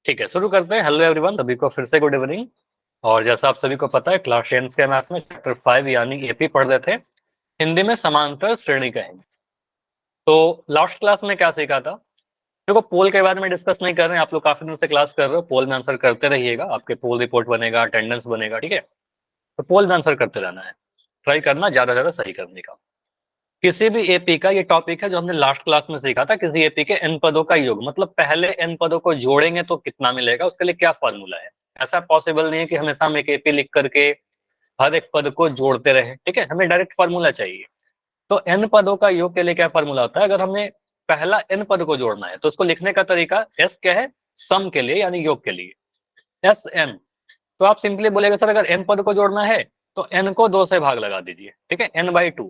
ठीक है, शुरू करते हैं। हेलो एवरीवन, सभी को फिर से गुड इवनिंग। और जैसा आप सभी को पता है, क्लास 10 के मैथ्स में चैप्टर 5 यानी एपी पढ़ रहे थे, हिंदी में समांतर श्रेणी कहेंगे। तो लास्ट क्लास में क्या सीखा था? देखो, पोल के बारे में डिस्कस नहीं कर रहे हैं, आप लोग काफी दिनों से क्लास कर रहे हो, पोल में आंसर करते रहिएगा, आपके पोल रिपोर्ट बनेगा, अटेंडेंस बनेगा, ठीक है। तो पोल में आंसर करते रहना है, ट्राई करना ज्यादा ज्यादा सही करने का। किसी भी एपी का ये टॉपिक है जो हमने लास्ट क्लास में सीखा था, किसी एपी के एन पदों का योग, मतलब पहले एन पदों को जोड़ेंगे तो कितना मिलेगा, उसके लिए क्या फॉर्मूला है। ऐसा पॉसिबल नहीं है कि हमेशा हम एक एपी लिख करके हर एक पद को जोड़ते रहे, ठीक है, हमें डायरेक्ट फॉर्मूला चाहिए। तो एन पदों का योग के लिए क्या फॉर्मूला होता है? अगर हमें पहला एन पद को जोड़ना है तो उसको लिखने का तरीका एस क्या है? सम के लिए यानी योग के लिए एस एन। तो आप सिंपली बोलेगा सर अगर एन पद को जोड़ना है तो एन को 2 से भाग लगा दीजिए, ठीक है, n/2।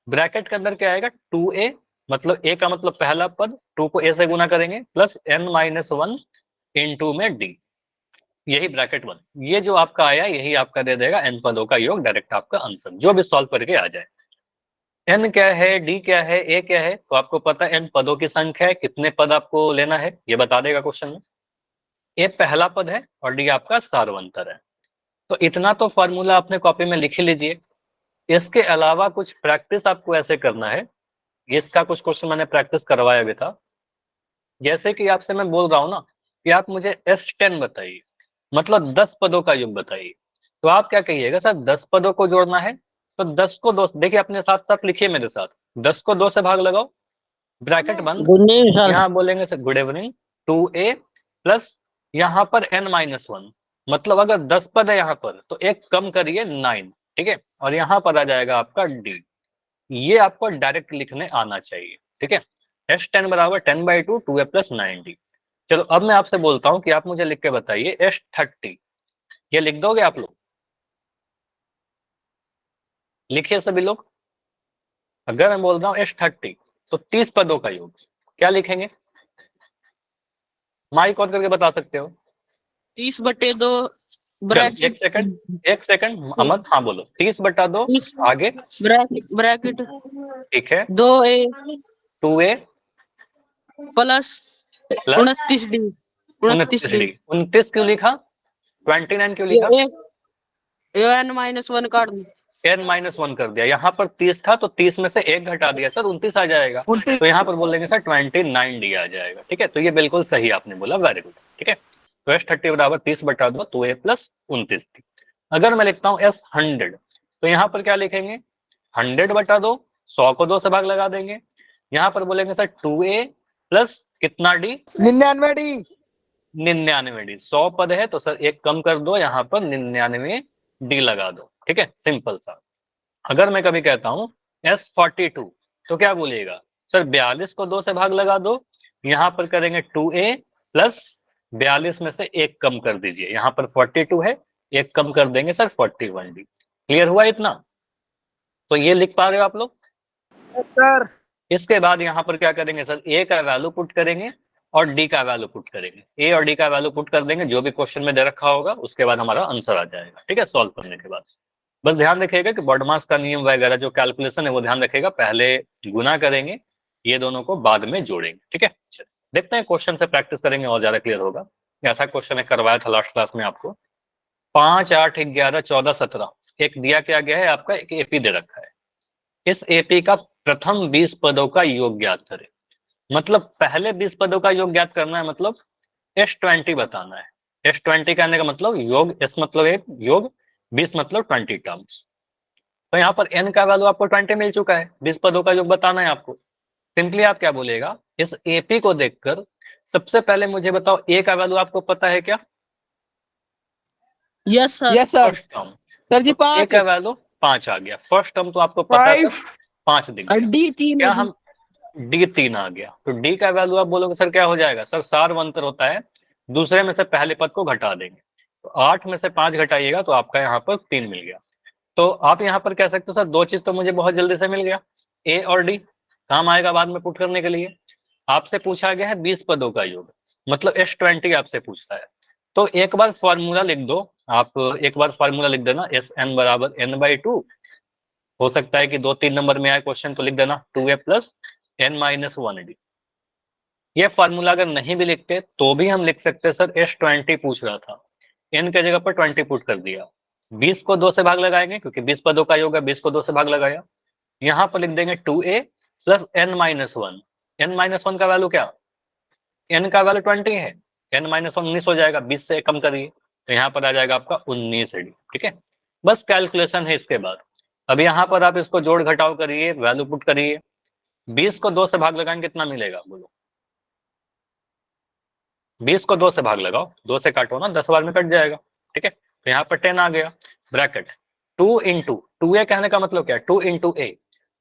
ब्रैकेट के अंदर क्या आएगा? 2a, मतलब a का मतलब पहला पद, 2 को a से गुना करेंगे, प्लस n-1 इंटू में d, यही ब्रैकेट 1। ये जो आपका आया यही आपका दे देगा n पदों का योग, डायरेक्ट आपका आंसर जो भी सॉल्व करके आ जाए। n क्या है, d क्या है, a क्या है, तो आपको पता है n पदों की संख्या है, कितने पद आपको लेना है ये बता देगा क्वेश्चन में। a पहला पद है और d आपका सार्वंतर है। तो इतना तो फॉर्मूला अपने कॉपी में लिख ही लीजिए। इसके अलावा कुछ प्रैक्टिस आपको ऐसे करना है, इसका कुछ क्वेश्चन मैंने प्रैक्टिस करवाया भी था। जैसे कि आपसे मैं बोल रहा हूं ना कि आप मुझे S10 बताइए, मतलब 10 पदों का योग बताइए, तो आप क्या कहिएगा? सर 10 पदों को जोड़ना है तो 10 को 2, देखिए अपने साथ साथ लिखिए मेरे साथ, 10 को 2 से भाग लगाओ, ब्रैकेट बंद। Good evening sir. यहाँ बोलेंगे sir good evening, 2a plus यहाँ पर n-1, मतलब अगर 10 पद है यहाँ पर तो एक कम करिए 9, ठीक है, और यहाँ पर आ जाएगा आपका d। ये आपको डायरेक्ट लिखने आना चाहिए, ठीक है। S10 बराबर 10/2 2a प्लस 9d। चलो अब मैं आपसे बोलता हूँ कि आप मुझे लिख के बताइए S30, ये लिख दोगे आप लोग? लिखिए सभी लोग। अगर मैं बोल रहा हूँ S30 तो 30 पदों का योग, क्या लिखेंगे? माइक ऑन करके बता सकते हो। 30/2 चलो ब्रैकेट। एक सेकंड, एक सेकंड अमन, हाँ बोलो, 30/2 30 आगे, ब्रैकेट ठीक है, 2a 2a plus plus 29d 29d। 29d। 29 क्यों लिखा? 29 क्यों ये लिखा? एक n-1 काट दो। n-1 कर दिया, यहाँ पर 30 था तो 30 में से एक घटा दिया सर, 29 आ जाएगा। तो यहाँ पर बोलेंगे सर 29d आ जाएगा, ठीक है। तो ये बिल्कुल सही आपने बोला, वेरी गुड, ठीक है। तो S30 बराबर 30/2 2a प्लस 29d। अगर मैं लिखता हूँ S100 तो यहाँ पर क्या लिखेंगे? 100/2, 100 को 2 से भाग लगा देंगे, यहाँ पर बोलेंगे सर 2a प्लस कितना d? 99D। 99d। 100 पद है तो सर एक कम कर दो, यहाँ पर 99d लगा दो, ठीक है, सिंपल सा। अगर मैं कभी कहता हूँ S42 तो क्या बोलिएगा? सर 42 को 2 से भाग लगा दो, यहाँ पर करेंगे 2a प्लस 42 में से एक कम कर दीजिए, यहाँ पर 42 है, एक कम कर देंगे सर 41d। क्लियर हुआ इतना? तो ये लिख पा रहे हो आप लोग? सर इसके बाद यहाँ पर क्या करेंगे सर? ए का वैल्यू पुट करेंगे और डी का वैल्यू पुट करेंगे, ए और डी का वैल्यू पुट कर देंगे जो भी क्वेश्चन में दे रखा होगा, उसके बाद हमारा आंसर आ जाएगा, ठीक है, सॉल्व करने के बाद। बस ध्यान रखिएगा कि बॉडमास का नियम वगैरह जो कैलकुलेशन है वो ध्यान रखिएगा, पहले गुना करेंगे, ये दोनों को बाद में जोड़ेंगे, ठीक है। चलिए देखते हैं, क्वेश्चन से प्रैक्टिस करेंगे और ज्यादा क्लियर होगा। ऐसा क्वेश्चन है करवाया था लास्ट क्लास में आपको, 5 8 11 14 17 एक दिया क्या गया है आपका, एक एपी दे रखा है। इस एपी का प्रथम 20 पदों का योग ज्ञात करें, मतलब पहले 20 पदों का योग ज्ञात करना है, मतलब S20 बताना है। S20 कहने का मतलब योग, S मतलब एक योग, 20 मतलब 20 टर्म्स। तो यहाँ पर n का वैल्यू आपको 20 मिल चुका है, 20 पदों का योग बताना है आपको। सिंपली आप क्या बोलेगा, इस एपी को देखकर सबसे पहले मुझे बताओ ए का वैल्यू आपको पता है क्या? Yes sir. Yes sir. First term. Sir ji तो ए 5 का वैल्यू 5 आ गया, फर्स्ट टर्म तो आपको पता है सर, 5। 5 दिख गया। डी 3 क्या हम D3 आ गया, तो D का वैल्यू आप बोलोगे सर क्या हो जाएगा? सर सार्वंतर होता है, दूसरे में से पहले पद को घटा देंगे, तो 8 में से 5 घटाइएगा तो आपका यहाँ पर 3 मिल गया। तो आप यहाँ पर कह सकते हो सर दो चीज तो मुझे बहुत जल्दी से मिल गया, ए और डी, काम आएगा बाद में पुट करने के लिए। आपसे पूछा गया है 20 पदों का योग, मतलब S20 आपसे पूछता है, तो एक बार फॉर्मूला लिख दो। आप एक बार फॉर्मूला लिख देना, SN बराबर n/2, हो सकता है कि 2 3 नंबर में आए क्वेश्चन तो लिख देना 2a प्लस n-1d। ये फार्मूला अगर नहीं भी लिखते तो भी हम लिख सकते सर S20 पूछ रहा था, n के जगह पर 20 पुट कर दिया, 20 को 2 से भाग लगाएंगे क्योंकि 20 पदों का योग है, 20 को 2 से भाग लगाया, यहाँ पर लिख देंगे 2a प्लस n-1, n-1 का वैल्यू क्या, n का वैल्यू 20 है, n-1 19 हो जाएगा, 20 से कम करिए तो यहाँ पर आ जाएगा आपका 19 एडी। ठीक है, बस कैलकुलेशन है इसके बाद। अब यहाँ पर आप इसको जोड़ घटाव करिए, वैल्यू पुट करिए, 20 को 2 से भाग लगाएंगे कितना मिलेगा बोलो, 20 को 2 से भाग लगाओ, 2 से काटो ना, 10 बार में कट जाएगा। ठीक है, तो यहाँ पर 10 आ गया, ब्रैकेट 2 इंटू 2a कहने का मतलब क्या है, 2 इंटू ए,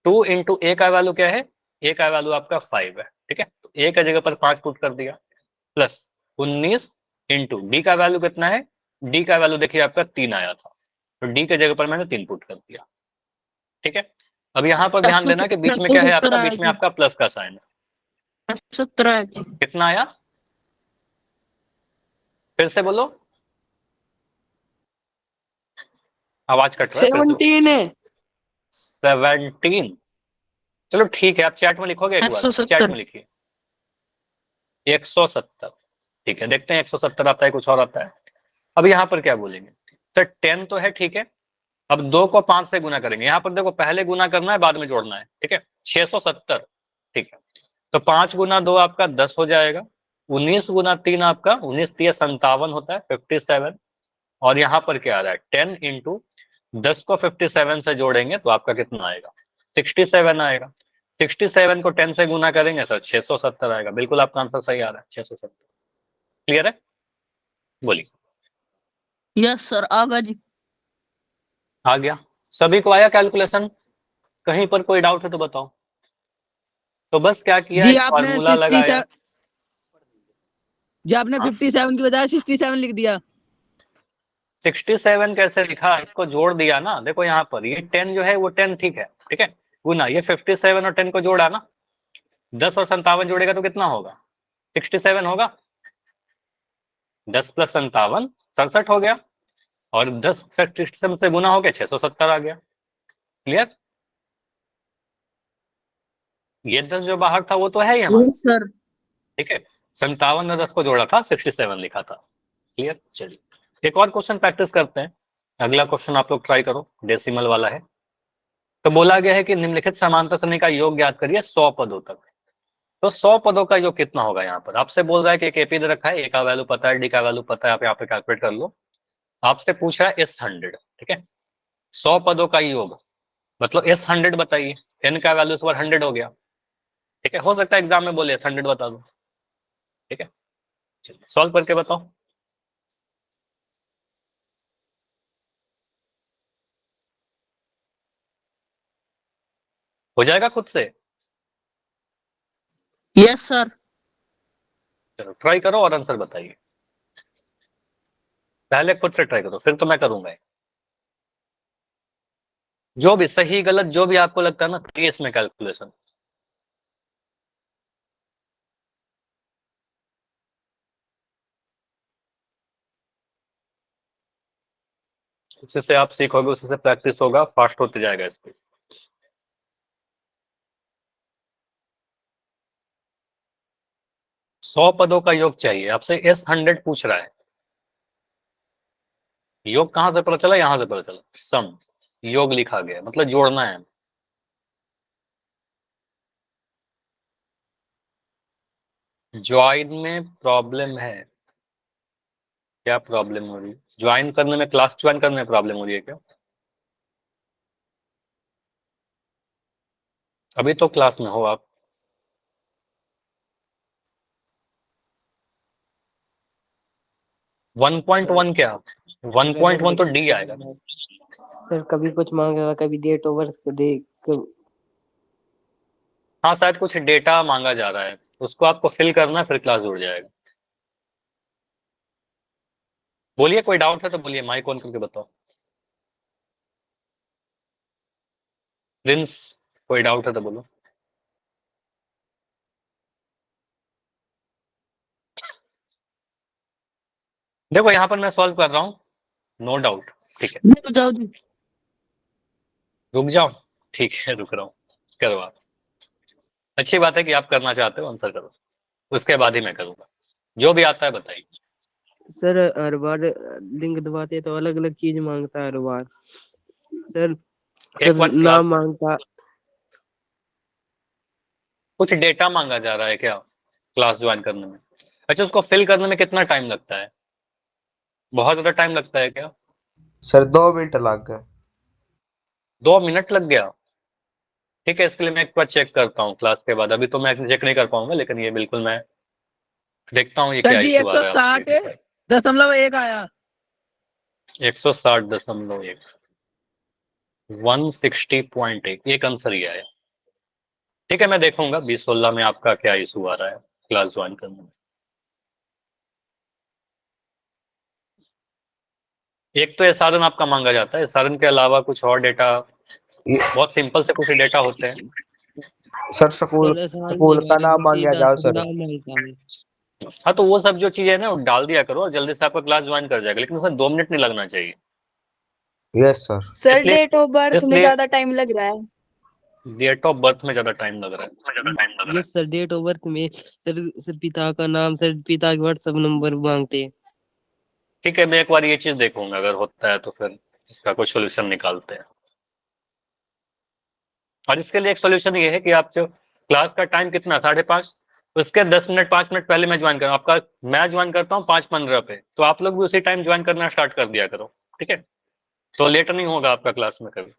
2 इंटू ए का वैल्यू क्या है, ए का वैल्यू आपका 5 है। ठीक है, तो ए का जगह पर 5 पुट कर दिया, प्लस 19 इंटू डी का वैल्यू कितना है, डी का वैल्यू देखिए आपका 3 आया था, तो डी के जगह पर मैंने 3 पुट कर दिया। ठीक है, अब यहाँ पर ध्यान देना कि बीच में क्या है आपका, बीच में आपका प्लस का साइन है। 17 कितना आया, फिर से बोलो, आवाज कट रहा है, 17 है। 17, चलो ठीक है, आप चैट में लिखोगे एक बार, 170। चैट में लिखिए 170। ठीक है, देखते हैं 170 आता है कुछ और आता है। अब यहाँ पर क्या बोलेंगे सर, 10 तो है, ठीक है, अब 2 को 5 से गुना करेंगे, यहाँ पर देखो पहले गुना करना है बाद में जोड़ना है। ठीक है, 670। ठीक है, तो 5 गुना 2 आपका 10 हो जाएगा, 19 गुना 3 आपका 19 3 57 होता है, 57। और यहाँ पर क्या आ रहा है, 10 इंटू 10 को 57 से जोड़ेंगे तो आपका कितना आएगा, 67 आएगा। 67 को 10 से गुना करेंगे सर 670 आएगा। बिल्कुल आपका आंसर सही आ रहा है, 670। क्लियर है, बोलिए। यस सर, आगा जी। आ गया, सभी को आया कैलकुलेशन, कहीं पर कोई डाउट है तो बताओ। तो बस क्या किया, जी एक आपने फार्मूला लगाया। जी आपने हाँ? 57 की बजाय 67 लिख दिया। 67 कैसे लिखा, इसको जोड़ दिया ना, देखो यहाँ पर ये 10 जो है वो 10 ठीक है, ठीक है, गुना ये 57 और 10 को जोड़ा ना, 10 और 57 जोड़ेगा तो कितना होगा, 67 होगा, 10 प्लस 57 67 हो गया, और 10 67 से गुना हो गया 670 आ गया। क्लियर, ये 10 जो बाहर था वो तो है ही हमारा। Yes sir. ठीक है, 57 और 10 को जोड़ा था, 67 लिखा था। क्लियर, चलिए एक और क्वेश्चन प्रैक्टिस करते हैं। अगला क्वेश्चन आप लोग ट्राई करो, डेसिमल वाला है। तो बोला गया है कि निम्नलिखित समांतर श्रेणी का योग ज्ञात करिए 100 पदों तक। तो 100 पदों का योग कितना होगा, यहाँ पर आपसे बोल रहा है कि एक एपी दे रखा है, ए का वैल्यू पता है, डी का वैल्यू पता है, आप यहाँ पे कैलकुलेट कर लो। आपसे पूछ रहा है एस 100। ठीक है, 100 पदों का योग मतलब एस 100 बताइए, एन का वैल्यू इस बार 100 हो गया। ठीक है, हो सकता है एग्जाम में बोले एस 100 बता दो। ठीक है, चलिए सॉल्व करके बताओ। हो जाएगा खुद से, यस सर। चलो ट्राई करो और आंसर बताइए। पहले खुद से ट्राई करो, फिर तो मैं करूंगा। जो भी सही गलत जो भी आपको लगता है ना, करिए इसमें कैलकुलेशन। उसी से आप सीखोगे, उसी से प्रैक्टिस होगा, फास्ट होते जाएगा इस पे। सौ पदों का योग चाहिए आपसे, एस 100 पूछ रहा है। योग कहां से पता चला, यहां से पता चला, सम योग लिखा गया मतलब जोड़ना है। ज्वाइन में प्रॉब्लम है, क्या प्रॉब्लम हो रही है, ज्वाइन करने में, क्लास ज्वाइन करने में प्रॉब्लम हो रही है क्या, अभी तो क्लास में हो आप। वन पॉइंट वन क्या, 1.1 तो डी आएगा ना। सर कभी कुछ मांगेगा, कभी डेट ओवर दे हाँ शायद कुछ डेटा मांगा जा रहा है, उसको आपको फिल करना है, फिर क्लास जुड़ जाएगा। बोलिए, कोई डाउट है तो बोलिए, माइक ऑन करके बताओ। प्रिंस, कोई डाउट है तो बोलो। देखो यहाँ पर मैं सॉल्व कर रहा हूँ, नो डाउट। ठीक है, तो जाओ जी। रुक जाओ, ठीक है रुक रहा हूँ, करो आप। अच्छी बात है कि आप करना चाहते हो, आंसर करो। उसके बाद ही मैं करूंगा, जो भी आता है बताइए। सर हर बार लिंक दबाते तो अलग अलग चीज मांगता है हर बार। सर एक सर बार क्लास नाम मांगता। कुछ डेटा मांगा जा रहा है क्या क्लास ज्वाइन करने में? अच्छा, उसको फिल करने में कितना टाइम लगता है? बहुत ज्यादा टाइम लगता है क्या? सर 2 मिनट लग गए। 2 मिनट लग गया? ठीक है, इसके लिए मैं एक बार चेक करता हूँ क्लास के बाद। अभी तो मैं चेक नहीं कर पाऊंगा, लेकिन ये बिल्कुल मैं देखता हूँ ये सर क्या जी इशू आ रहा है आपके साथ। 160.1 आया। 160.1 160.1 एक आंसर ही आया। ठीक है, मैं देखूंगा 2016 में आपका क्या इशू आ रहा है क्लास ज्वाइन करने में। एक तो ये साधन आपका मांगा जाता है, इस साधन के अलावा कुछ और डेटा, ये बहुत सिंपल से कुछ डेटा होते हैं। सर स्कूल सर आसान स्कूल नहीं का वाले नाम भी मांगा सीधा जाओ सर सर। नाम मांगता है। हाँ, तो वो सब जो चीजें है ना वो डाल दिया करो और जल्दी से आपका क्लास ज्वाइन कर जाएगा, लेकिन उसमें 2 मिनट नहीं लगना चाहिए। Yes sir. सर इसलिए डेट ऑफ बर्थ में इसलिए ज्यादा टाइम लग रहा है। डेट ऑफ बर्थ में ज्यादा टाइम लग रहा है। Yes sir date of birth में सर पिता का नाम सर पिता के व्हाट्सएप नंबर मांगते हैं। ठीक है, मैं एक बार ये चीज देखूंगा, अगर होता है तो फिर इसका कुछ सोल्यूशन निकालते हैं। और इसके लिए एक सोल्यूशन ये है कि आप जो क्लास का टाइम कितना 5:30, उसके 10 मिनट 5 मिनट पहले मैं ज्वाइन करूँ आपका। मैं ज्वाइन करता हूँ 5:15 पे, तो आप लोग भी उसी टाइम ज्वाइन करना स्टार्ट कर दिया करो। ठीक है, तो लेट नहीं होगा आपका क्लास में कभी।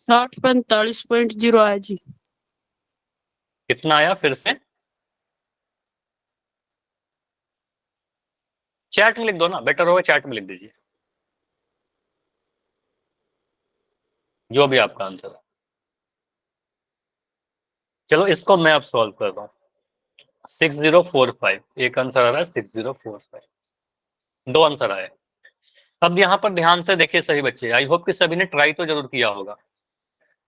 60.45.0 आया जी। कितना आया फिर से? चैट में लिख दो ना, बेटर होगा, चैट में लिख दीजिए जो भी आपका आंसर है। चलो इसको मैं अब सॉल्व कर रहा हूँ। 6045 एक आंसर आ रहा है, 6045 दो आंसर आए। अब यहाँ पर ध्यान से देखिए सही बच्चे, आई होप कि सभी ने ट्राई तो जरूर किया होगा।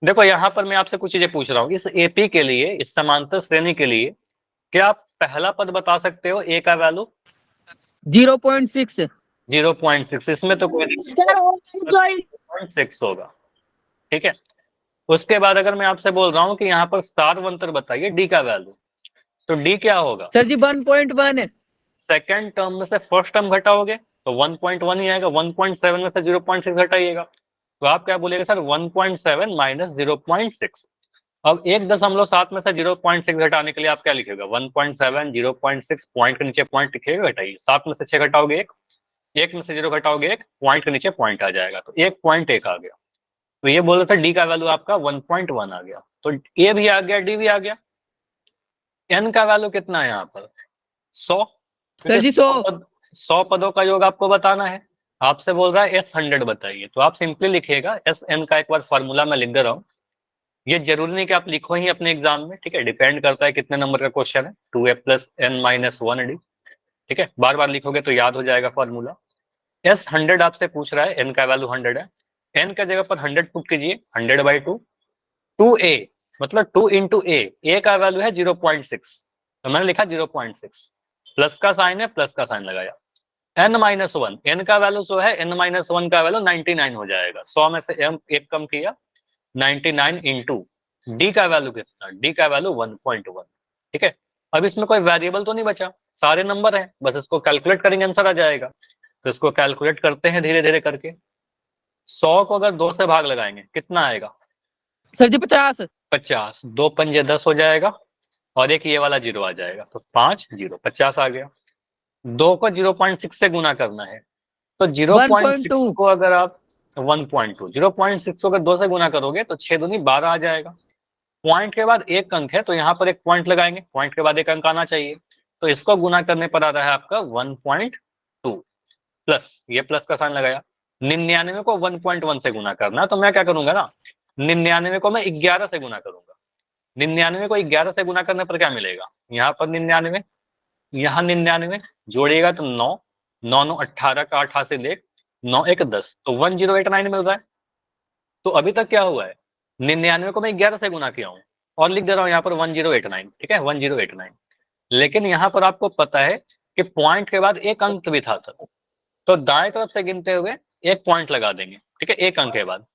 देखो यहाँ पर मैं आपसे कुछ चीजें पूछ रहा हूँ, इस एपी के लिए, इस समांतर श्रेणी के लिए, क्या आप पहला पद बता सकते हो ए का वैल्यू? 0.6। 0.6, इसमें तो कोई सर 0.6 होगा। ठीक है, उसके बाद अगर मैं आपसे बोल रहा हूँ कि यहाँ पर सार्वंतर बताइए डी का वैल्यू, तो डी क्या होगा? सर जी 1.1 है। सेकेंड टर्म में से फर्स्ट टर्म घटाओगे तो 1.1 ही आएगा। 1.7 में से 0.6 घटाइएगा तो आप क्या बोलेगा सर? 1.7 माइनस 0.6। अब 1.7 में से 0.6 घटाने के लिए आप क्या लिखेगा? 1.7 0.6 पॉइंट के नीचे पॉइंट लिखिएगा, घटाइए। 7 में से 6 घटाओगे 1, 1 में से 0 घटाओगे 1, पॉइंट के नीचे पॉइंट आ जाएगा, तो 1.1 आ गया। तो ये बोल रहे थे डी का वैल्यू आपका 1.1 आ गया, तो ए भी आ गया, डी भी आ गया। एन का वैल्यू कितना है यहाँ पर? 100। सर जी 100। 100 पदों का योग आपको बताना है। आपसे बोल रहा है S100 बताइए, तो आप सिंपली लिखिएगा एस एन का एक बार फॉर्मूला मैं लिख दे रहा हूँ। ये जरूरी नहीं कि आप लिखो ही अपने एग्जाम में, ठीक है, डिपेंड करता है कितने नंबर का क्वेश्चन है। 2a+n-1d, ठीक है, बार बार लिखोगे तो याद हो जाएगा फॉर्मूला। S100 आपसे पूछ रहा है, एन का वैल्यू 100 है। एन का जगह पर 100 पुट कीजिए, 100/2। 2a मतलब 2 इंटू ए का वैल्यू है 0.6, तो मैंने लिखा 0.6, प्लस का साइन है, प्लस का साइन लगाया। n-1, एन का वैल्यू 100 है, n-1 का वैल्यू 99 हो जाएगा। 100 में से m एक कम किया, 99 इंटू डी का वैल्यू कितना? डी का वैल्यू 1.1। ठीक है, अब इसमें कोई वेरिएबल तो नहीं बचा, सारे नंबर हैं, बस इसको कैलकुलेट करेंगे आंसर आ जाएगा। तो इसको कैलकुलेट करते हैं धीरे धीरे करके। 100 को अगर 2 से भाग लगाएंगे कितना आएगा? सर जी 50। 50, 2 पंजे 10 हो जाएगा और एक ये वाला 0 आ जाएगा, तो 5 0 50 आ गया। 2 को 0.6 से गुना करना है, तो 0.6 1.2। को अगर आप 1.2 0.6 को अगर 2 से गुना करोगे तो 6 दूनी 12 आ जाएगा। पॉइंट के बाद एक अंक है तो यहाँ पर एक पॉइंट लगाएंगे, पॉइंट के बाद एक अंक आना चाहिए, तो इसको गुना करने पर आ रहा है आपका 1.2 प्लस, ये प्लस का साइन लगाया। 99 को 1.1 से गुना करना, तो मैं क्या करूंगा ना, 99 को मैं 11 से गुना करूंगा। 99 को 11 से गुना करने पर क्या मिलेगा? यहाँ पर 99, यहाँ 99 जोड़िएगा तो 9, 9 9 18 का 88 देख, 9 1 10, तो 1089 मिल रहा है। तो अभी तक क्या हुआ है? 99 को मैं 11 से गुना किया हूँ और लिख दे रहा हूँ यहाँ पर 1089, ठीक है, 1089। लेकिन यहाँ पर आपको पता है कि पॉइंट के बाद एक अंक भी था, तो दाएं तरफ से गिनते हुए एक पॉइंट लगा देंगे, ठीक है, एक अंक के बाद,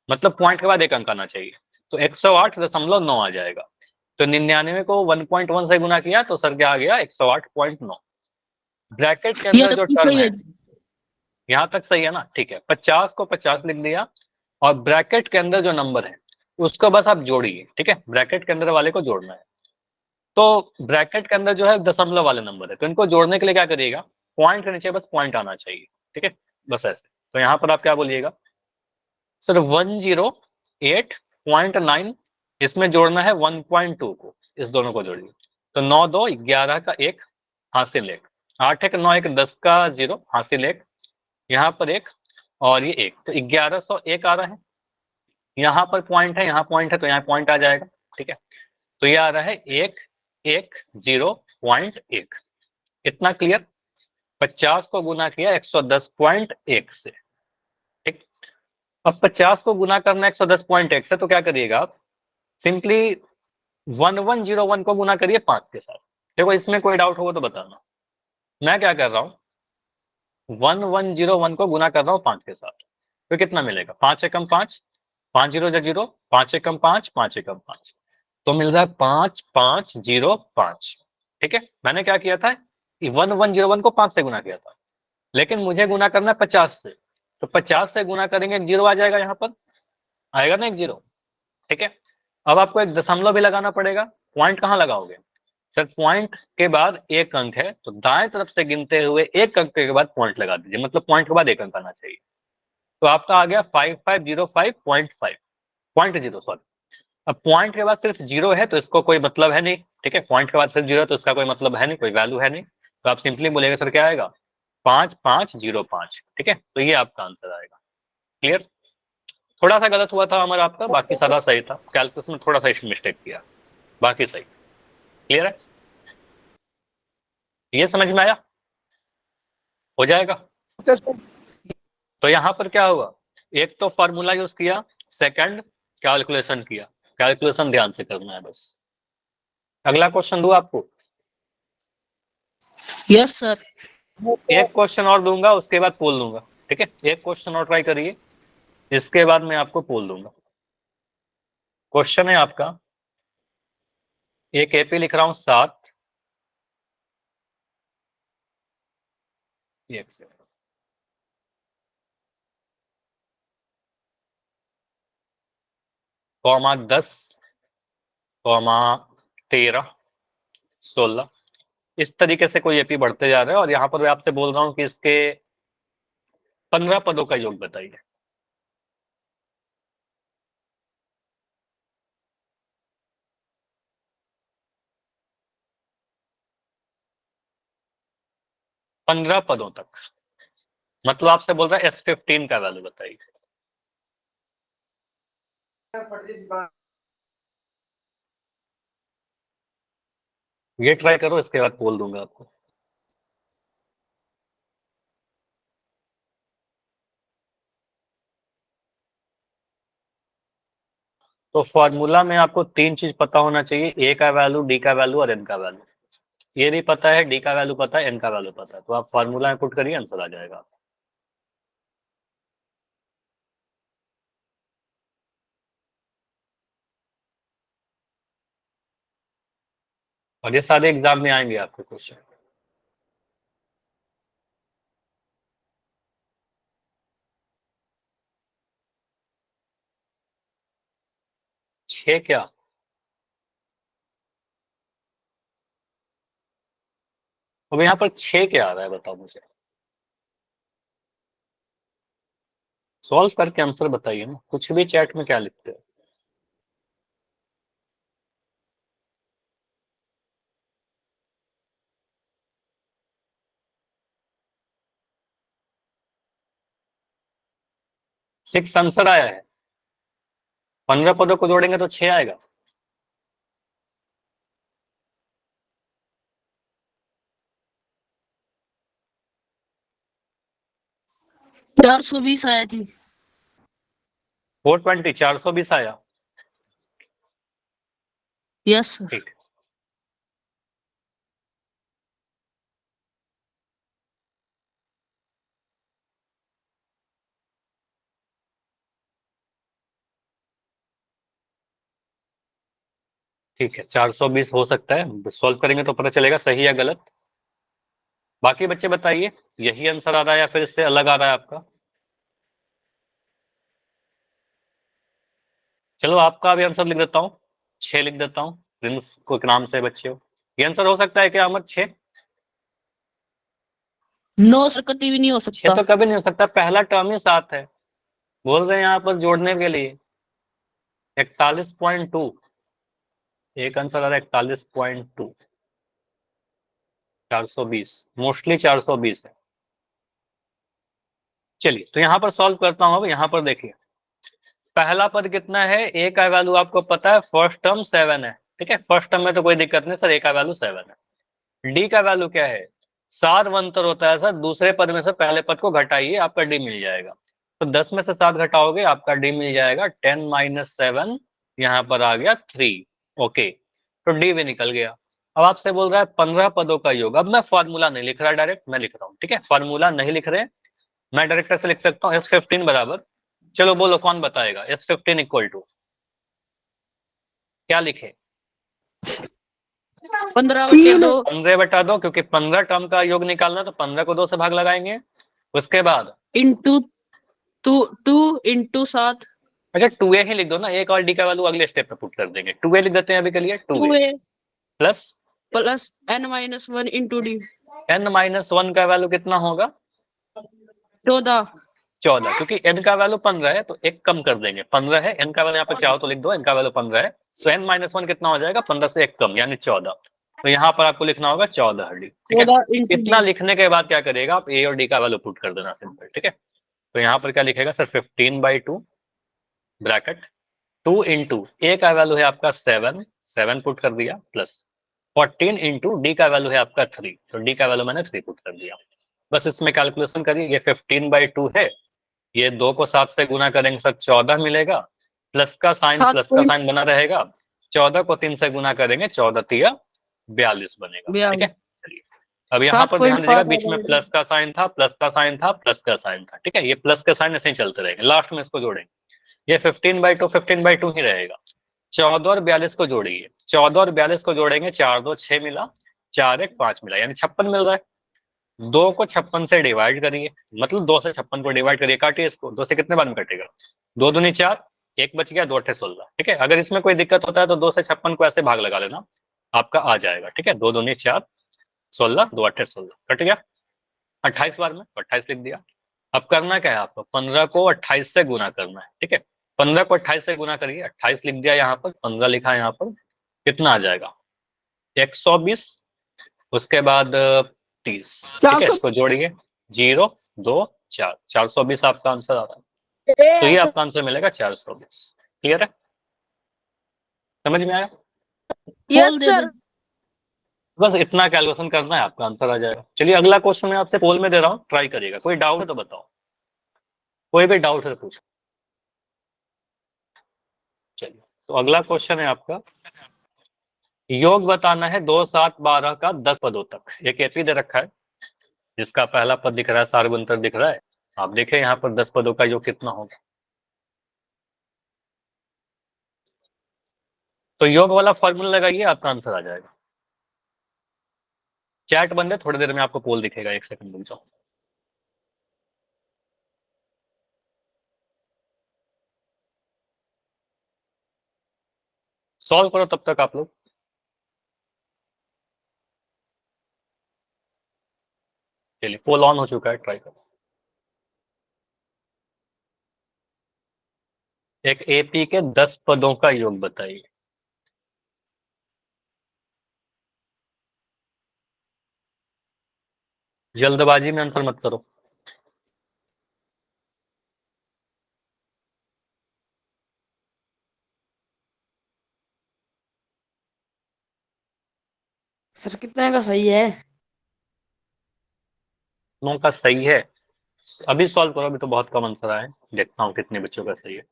मतलब पॉइंट के बाद एक अंक आना चाहिए, तो 108.9 आ जाएगा। तो 99 को 1.1 से गुना किया तो सर क्या आ गया 108.9। ब्रैकेट के ये अंदर जो तो टर्म सही है, है। यहाँ तक सही है ना, ठीक है। 50 को 50 लिख दिया और ब्रैकेट के अंदर जो नंबर है उसको बस आप जोड़िए, ठीक है, ब्रैकेट के अंदर वाले को जोड़ना है। तो ब्रैकेट के अंदर जो है दशमलव वाले नंबर है, तो इनको जोड़ने के लिए क्या करिएगा, पॉइंट के नीचे बस पॉइंट आना चाहिए, ठीक है, बस ऐसे। तो यहाँ पर आप क्या बोलिएगा, सर 108.9 इसमें जोड़ना है 1.2 को, इस दोनों को जोड़िए। तो 9 2 11 का 1 हासिल 1, 8 1 9 1 10 का 0 हासिल 1, यहाँ पर 1 और ये 1, तो 1101 आ रहा है। यहाँ पर पॉइंट है, यहाँ पॉइंट है, तो यहाँ पॉइंट आ जाएगा, ठीक है। तो ये आ रहा है 110.1। इतना क्लियर। 50 को गुना किया 110.1 से, ठीक। अब 50 को गुना करना 110.1 से, तो क्या करिएगा आप, सिंपली 1101 को गुना करिए 5 के साथ। देखो इसमें कोई डाउट होगा तो बताना। मैं क्या कर रहा हूँ, 1101 को गुना कर रहा हूँ 5 के साथ, तो कितना मिलेगा, 5 एकम 5, 5 जीरो जा जीरो, 5 एकम 5, 5 एकम 5, तो मिल रहा है 5505, ठीक है। मैंने क्या किया था, 1101 को 5 से गुना किया था, लेकिन मुझे गुना करना है 50 से, तो 50 से गुना करेंगे, एक जीरो आ जाएगा, यहाँ पर आएगा ना एक जीरो, ठीक है। अब आपको एक दशमलव भी लगाना पड़ेगा। पॉइंट कहाँ लगाओगे, सर पॉइंट के बाद एक अंक है, तो दाएं तरफ से गिनते हुए एक अंक के बाद पॉइंट लगा दीजिए, मतलब पॉइंट के बाद एक अंक आना चाहिए। तो आपका आ गया 5505.5, पॉइंट जीरो, सॉरी। अब पॉइंट के बाद सिर्फ जीरो है तो इसको कोई मतलब है नहीं, ठीक है, पॉइंट के बाद सिर्फ जीरो है तो इसका कोई मतलब है नहीं, कोई वैल्यू है नहीं, तो आप सिंपली बोलेगा सर क्या आएगा, 5505, ठीक है। तो ये आपका आंसर आएगा। क्लियर। थोड़ा सा गलत हुआ था हमारा, आपका बाकी सारा सही था, कैलकुलस में थोड़ा सा मिस्टेक किया, बाकी सही। क्लियर है, ये समझ में आया, हो जाएगा। तो यहाँ पर क्या हुआ, एक तो फॉर्मूला यूज किया, सेकंड कैलकुलेशन किया। कैलकुलेशन ध्यान से करना है बस। अगला क्वेश्चन दूं आपको, यस सर। एक क्वेश्चन और दूंगा उसके बाद पोल दूंगा, ठीक है, एक क्वेश्चन और ट्राई करिए, इसके बाद मैं आपको पोल दूंगा। क्वेश्चन है आपका, एक एपी लिख रहा हूं 7, एक से कॉमा 10, कॉमा 13, 16, इस तरीके से कोई एपी बढ़ते जा रहे हैं, और यहाँ पर मैं आपसे बोल रहा हूँ कि इसके 15 पदों का योग बताइए। पंद्रह पदों तक, मतलब आपसे बोल रहा है S15 का वैल्यू बताइए। ये ट्राई करो, इसके बाद बोल दूंगा आपको। तो फॉर्मूला में आपको तीन चीज पता होना चाहिए, ए का वैल्यू, डी का वैल्यू और एन का वैल्यू। ये भी पता है, डी का वैल्यू पता है, एन का वैल्यू पता है, तो आप फॉर्मूला में पुट करिए, आंसर आ जाएगा। और ये सारे एग्जाम में आएंगे आपके क्वेश्चन। छह क्या, अब यहाँ पर छह क्या आ रहा है बताओ मुझे, सॉल्व करके आंसर बताइए ना, कुछ भी चैट में क्या लिखते हो। सिक्स आंसर आया है, 15 पदों को जोड़ेंगे तो 6 आएगा। चार सौ बीस आया जी। 420, 420 आया, यस सर। ठीक। ठीक है, 420 हो सकता है, सॉल्व करेंगे तो पता चलेगा सही या गलत। बाकी बच्चे बताइए, यही आंसर आ रहा है या फिर इससे अलग आ रहा है आपका? चलो आपका भी आंसर लिख देता हूँ, 6 लिख देता हूँ, प्रिंस को नाम से बच्चे हो। ये आंसर हो सकता है क्या अहमद? 6? नो सर, कभी भी नहीं हो 6 सकता। तो कभी नहीं हो सकता, पहला टर्म ही 7 है, बोल रहे हैं यहाँ पर जोड़ने के लिए। 41.2, एक आंसर आ रहा है 41.2, 420, मोस्टली 420 है। चलिए तो यहाँ पर सॉल्व करता हूँ। अब यहाँ पर देखिए, पहला पद कितना है, ए का वैल्यू आपको पता है, फर्स्ट टर्म 7 है, ठीक है, फर्स्ट टर्म में तो कोई दिक्कत नहीं सर, ए का वैल्यू 7 है। डी का वैल्यू क्या है, 7 अंतर होता है सर, दूसरे पद में से पहले पद को घटाइए, आपका डी मिल जाएगा। तो 10 में से 7 घटाओगे, आपका डी मिल जाएगा 10 - 7, यहाँ पर आ गया 3। ओके, तो डी भी निकल गया। अब आपसे बोल रहा है 15 पदों का योग। अब मैं फॉर्मूला नहीं लिख रहा, डायरेक्ट मैं लिख रहा हूँ, ठीक है, फॉर्मूला नहीं लिख रहे, मैं डायरेक्ट से लिख सकता हूँ S15 बराबर, चलो बोलो कौन बताएगा, S15 इक्वल टू क्या लिखे? 15/2। 15/2, क्योंकि 15 टर्म का योग निकालना, तो 15 को 2 से भाग लगाएंगे। उसके बाद इंटू 2 इंटू 7। अच्छा 2a ही लिख दो ना, एक और डी का वैल्यू अगले स्टेप पे पुट कर देंगे। 2a लिख देते हैं अभी के लिए, 2a 2a plus plus n-1 into D. n-1 का वैल्यू कितना होगा? 14। 14, क्योंकि n का वैल्यू 15 है तो एक कम कर देंगे, 15 है, n का वैल्यू यहाँ पे चाहो तो लिख दो, n का वैल्यू 15 है, तो n-1 कितना हो जाएगा, 15 से एक कम यानी 14। तो यहाँ पर आपको लिखना होगा 14 डी, ठीक है। 14 इंटू इतना लिखने के बाद क्या करेगा, आप ए और डी का वैल्यू पुट कर देना सिंपल, ठीक है। तो यहाँ पर क्या लिखेगा सर, 15/2 ब्रैकेट 2 इंटू ए का वैल्यू है आपका 7 पुट कर दिया, प्लस 14 इंटू डी का वैल्यू है आपका 3, तो डी का वैल्यू मैंने 3 पुट कर दिया। बस इसमें कैलकुलेशन करिए, ये 15/2 है, ये 2 को 7 से गुना करेंगे सर 14 मिलेगा, प्लस का साइन बना रहेगा, 14 को 3 से गुना करेंगे, 14 तिया 42 बनेगा, ठीक है। चलिए अब यहाँ पर ध्यान दीजिएगा, बीच में प्लस का साइन था, प्लस का साइन था, प्लस का साइन था, ठीक है, ये प्लस का साइन ऐसे ही चलते रहेंगे, लास्ट में इसको जोड़ेंगे, ये 15/2 ही रहेगा। 14 और 42 को जोड़िए, 14 और 42 को जोड़ेंगे, 4 2 6 मिला, 4 1 5 मिला, यानी 56 मिल रहा है। 2 को 56 से डिवाइड करिए, मतलब 2 से 56 को डिवाइड करिए, काटिए इसको, 2 से कितने बार में कटेगा, 2 दूनी 4, 1 बच गया, 2 8 16, ठीक है। अगर इसमें कोई दिक्कत होता है तो 2 से 56 को ऐसे भाग लगा लेना, आपका आ जाएगा, ठीक है। 2 दूनी 4 16, 2 8 16, कट गया। 28 बार में 28 लिख दिया। अब करना क्या है आपको, 15 को 28 से गुना करना है, ठीक है। 15 को 28 से गुना करिए, 28 लिख दिया यहाँ पर, 15 लिखा यहाँ पर, कितना आ जाएगा 120, उसके बाद 30, ठीक है, इसको जोड़िए 0 2 4, 420 आपका आंसर आ रहा है, तो ये आपका आंसर मिलेगा 420। क्लियर है, समझ में आया? Yes sir. बस इतना कैलकुलेशन करना है, आपका आंसर आ जाएगा। चलिए अगला क्वेश्चन मैं आपसे पोल में दे रहा हूँ, ट्राई करिएगा, कोई डाउट है तो बताओ, कोई भी डाउट है तो पूछो। चलिए तो अगला क्वेश्चन है आपका, योग बताना है 2 7 12 का 10 पदों तक। एक एपी दे रखा है जिसका पहला पद दिख रहा है, सार्वंतर दिख रहा है, आप देखें यहाँ पर 10 पदों का योग कितना होगा। तो योग वाला फॉर्मूला लगाइए, आपका आंसर आ जाएगा। चैट बंद है, थोड़ी देर में आपको पोल दिखेगा, 1 सेकंड रुक जाओ। सॉल्व करो तब तक आप लोग। चलिए पोल ऑन हो चुका है, ट्राई करो। एक एपी के 10 पदों का योग बताइए। जल्दबाजी में आंसर मत करो। सर कितने का सही है? 9 का सही है, अभी सॉल्व करो, अभी तो बहुत कम आंसर आए, देखता हूँ कितने बच्चों का सही है।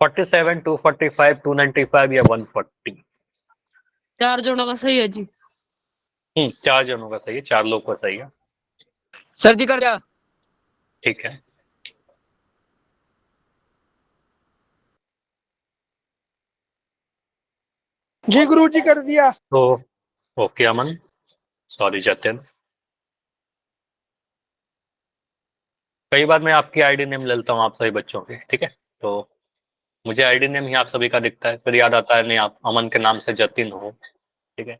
$47, $245, $295 या $140। 4 जनों का सही है जी। 4 जनों का सही है, 4 लोग का सही है। सर जी कर दिया। ठीक है, जी गुरुजी कर दिया। तो ओके अमन, सॉरी जतिन, कई बार मैं आपकी आईडी नेम ले लेता हूँ आप सभी बच्चों के, ठीक है, तो मुझे आईडी नेम ही आप सभी का दिखता है, फिर याद आता है नहीं आप अमन के नाम से जतिन हो, ठीक है।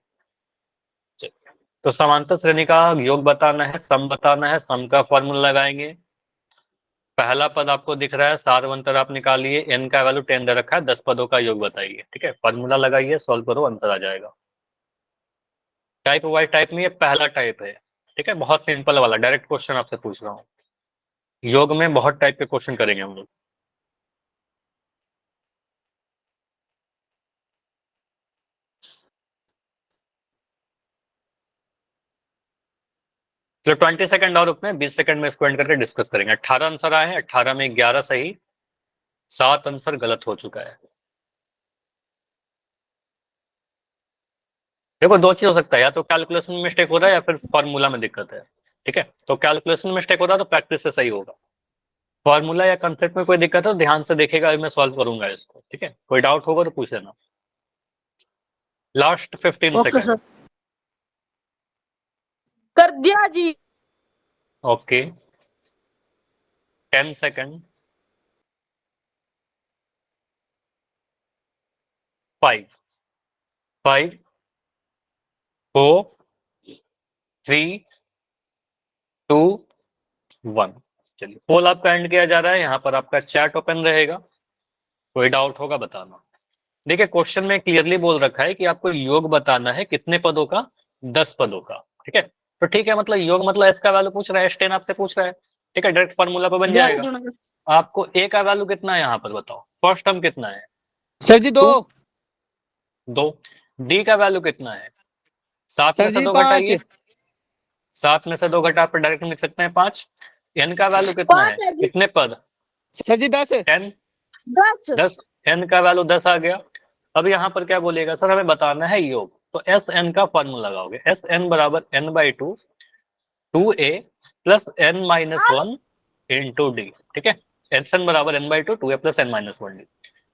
चलिए, तो समांतर श्रेणी का योग बताना है, सम बताना है, सम का फॉर्मूला लगाएंगे। पहला पद आपको दिख रहा है, सारवंतर आप निकालिए, n का वैल्यू 10 दे रखा है, 10 पदों का योग बताइए, ठीक है, फॉर्मूला लगाइए, सॉल्व करो, आंसर आ जाएगा। टाइप वाइज टाइप में ये पहला टाइप है, ठीक है, बहुत सिंपल वाला डायरेक्ट क्वेश्चन आपसे पूछ रहा हूँ। योग में बहुत टाइप के क्वेश्चन करेंगे हम लोग। तो 20 सेकंड और रुकते हैं, 20 सेकंड में इसको एंड करके डिस्कस करेंगे। 18 आंसर आए हैं, 18 में 11 सही, 7 आंसर गलत हो चुका है। देखो दो चीज हो सकता है, या तो कैलकुलेशन में मिस्टेक हो रहा है या फिर फॉर्मूला में दिक्कत है, ठीक है, तो कैलकुलेशन में मिस्टेक हो रहा है तो प्रैक्टिस से सही होगा। फॉर्मूला या कंसेप्ट में कोई दिक्कत है तो ध्यान से देखेगा, मैं सॉल्व करूंगा इसको, ठीक है, कोई डाउट होगा तो पूछ लेना। Last 15 okay second. सर, कर दिया जी। Okay, 10 second, 5 5 4 3 2 1। चलिए, पोल आपका एंड किया जा रहा है, यहाँ पर आपका चैट ओपन रहेगा, कोई डाउट होगा बताना। देखिए क्वेश्चन में क्लियरली बोल रखा है कि आपको योग बताना है, कितने पदों का, 10 पदों का, ठीक है, तो ठीक है, मतलब योग मतलब एस का वैल्यू पूछ रहा है, S10 आपसे पूछ रहा है, ठीक है, डायरेक्ट फॉर्मूला पर बन जाएगा। आपको ए का वैल्यू कितना है यहाँ पर बताओ, फर्स्ट टर्म कितना है, सर जी 2। 2। डी का वैल्यू कितना है, 7 में सर से जी 2 5। घटाइए, 7 में से 2 घटा पर डायरेक्ट लिख सकते हैं 5। एन का वैल्यू कितना है, 5 है जी। कितने पद, सर जी 10। 10, 10 10, एन का वैल्यू 10 आ गया। अब यहाँ पर क्या बोलेगा सर, हमें बताना है योग, तो एस एन का फॉर्मूला लगाओगे, एस एन बराबर n/2 2a plus n-1 into D, ठीक है, एस एन बराबर n/2 2a plus n-1 D.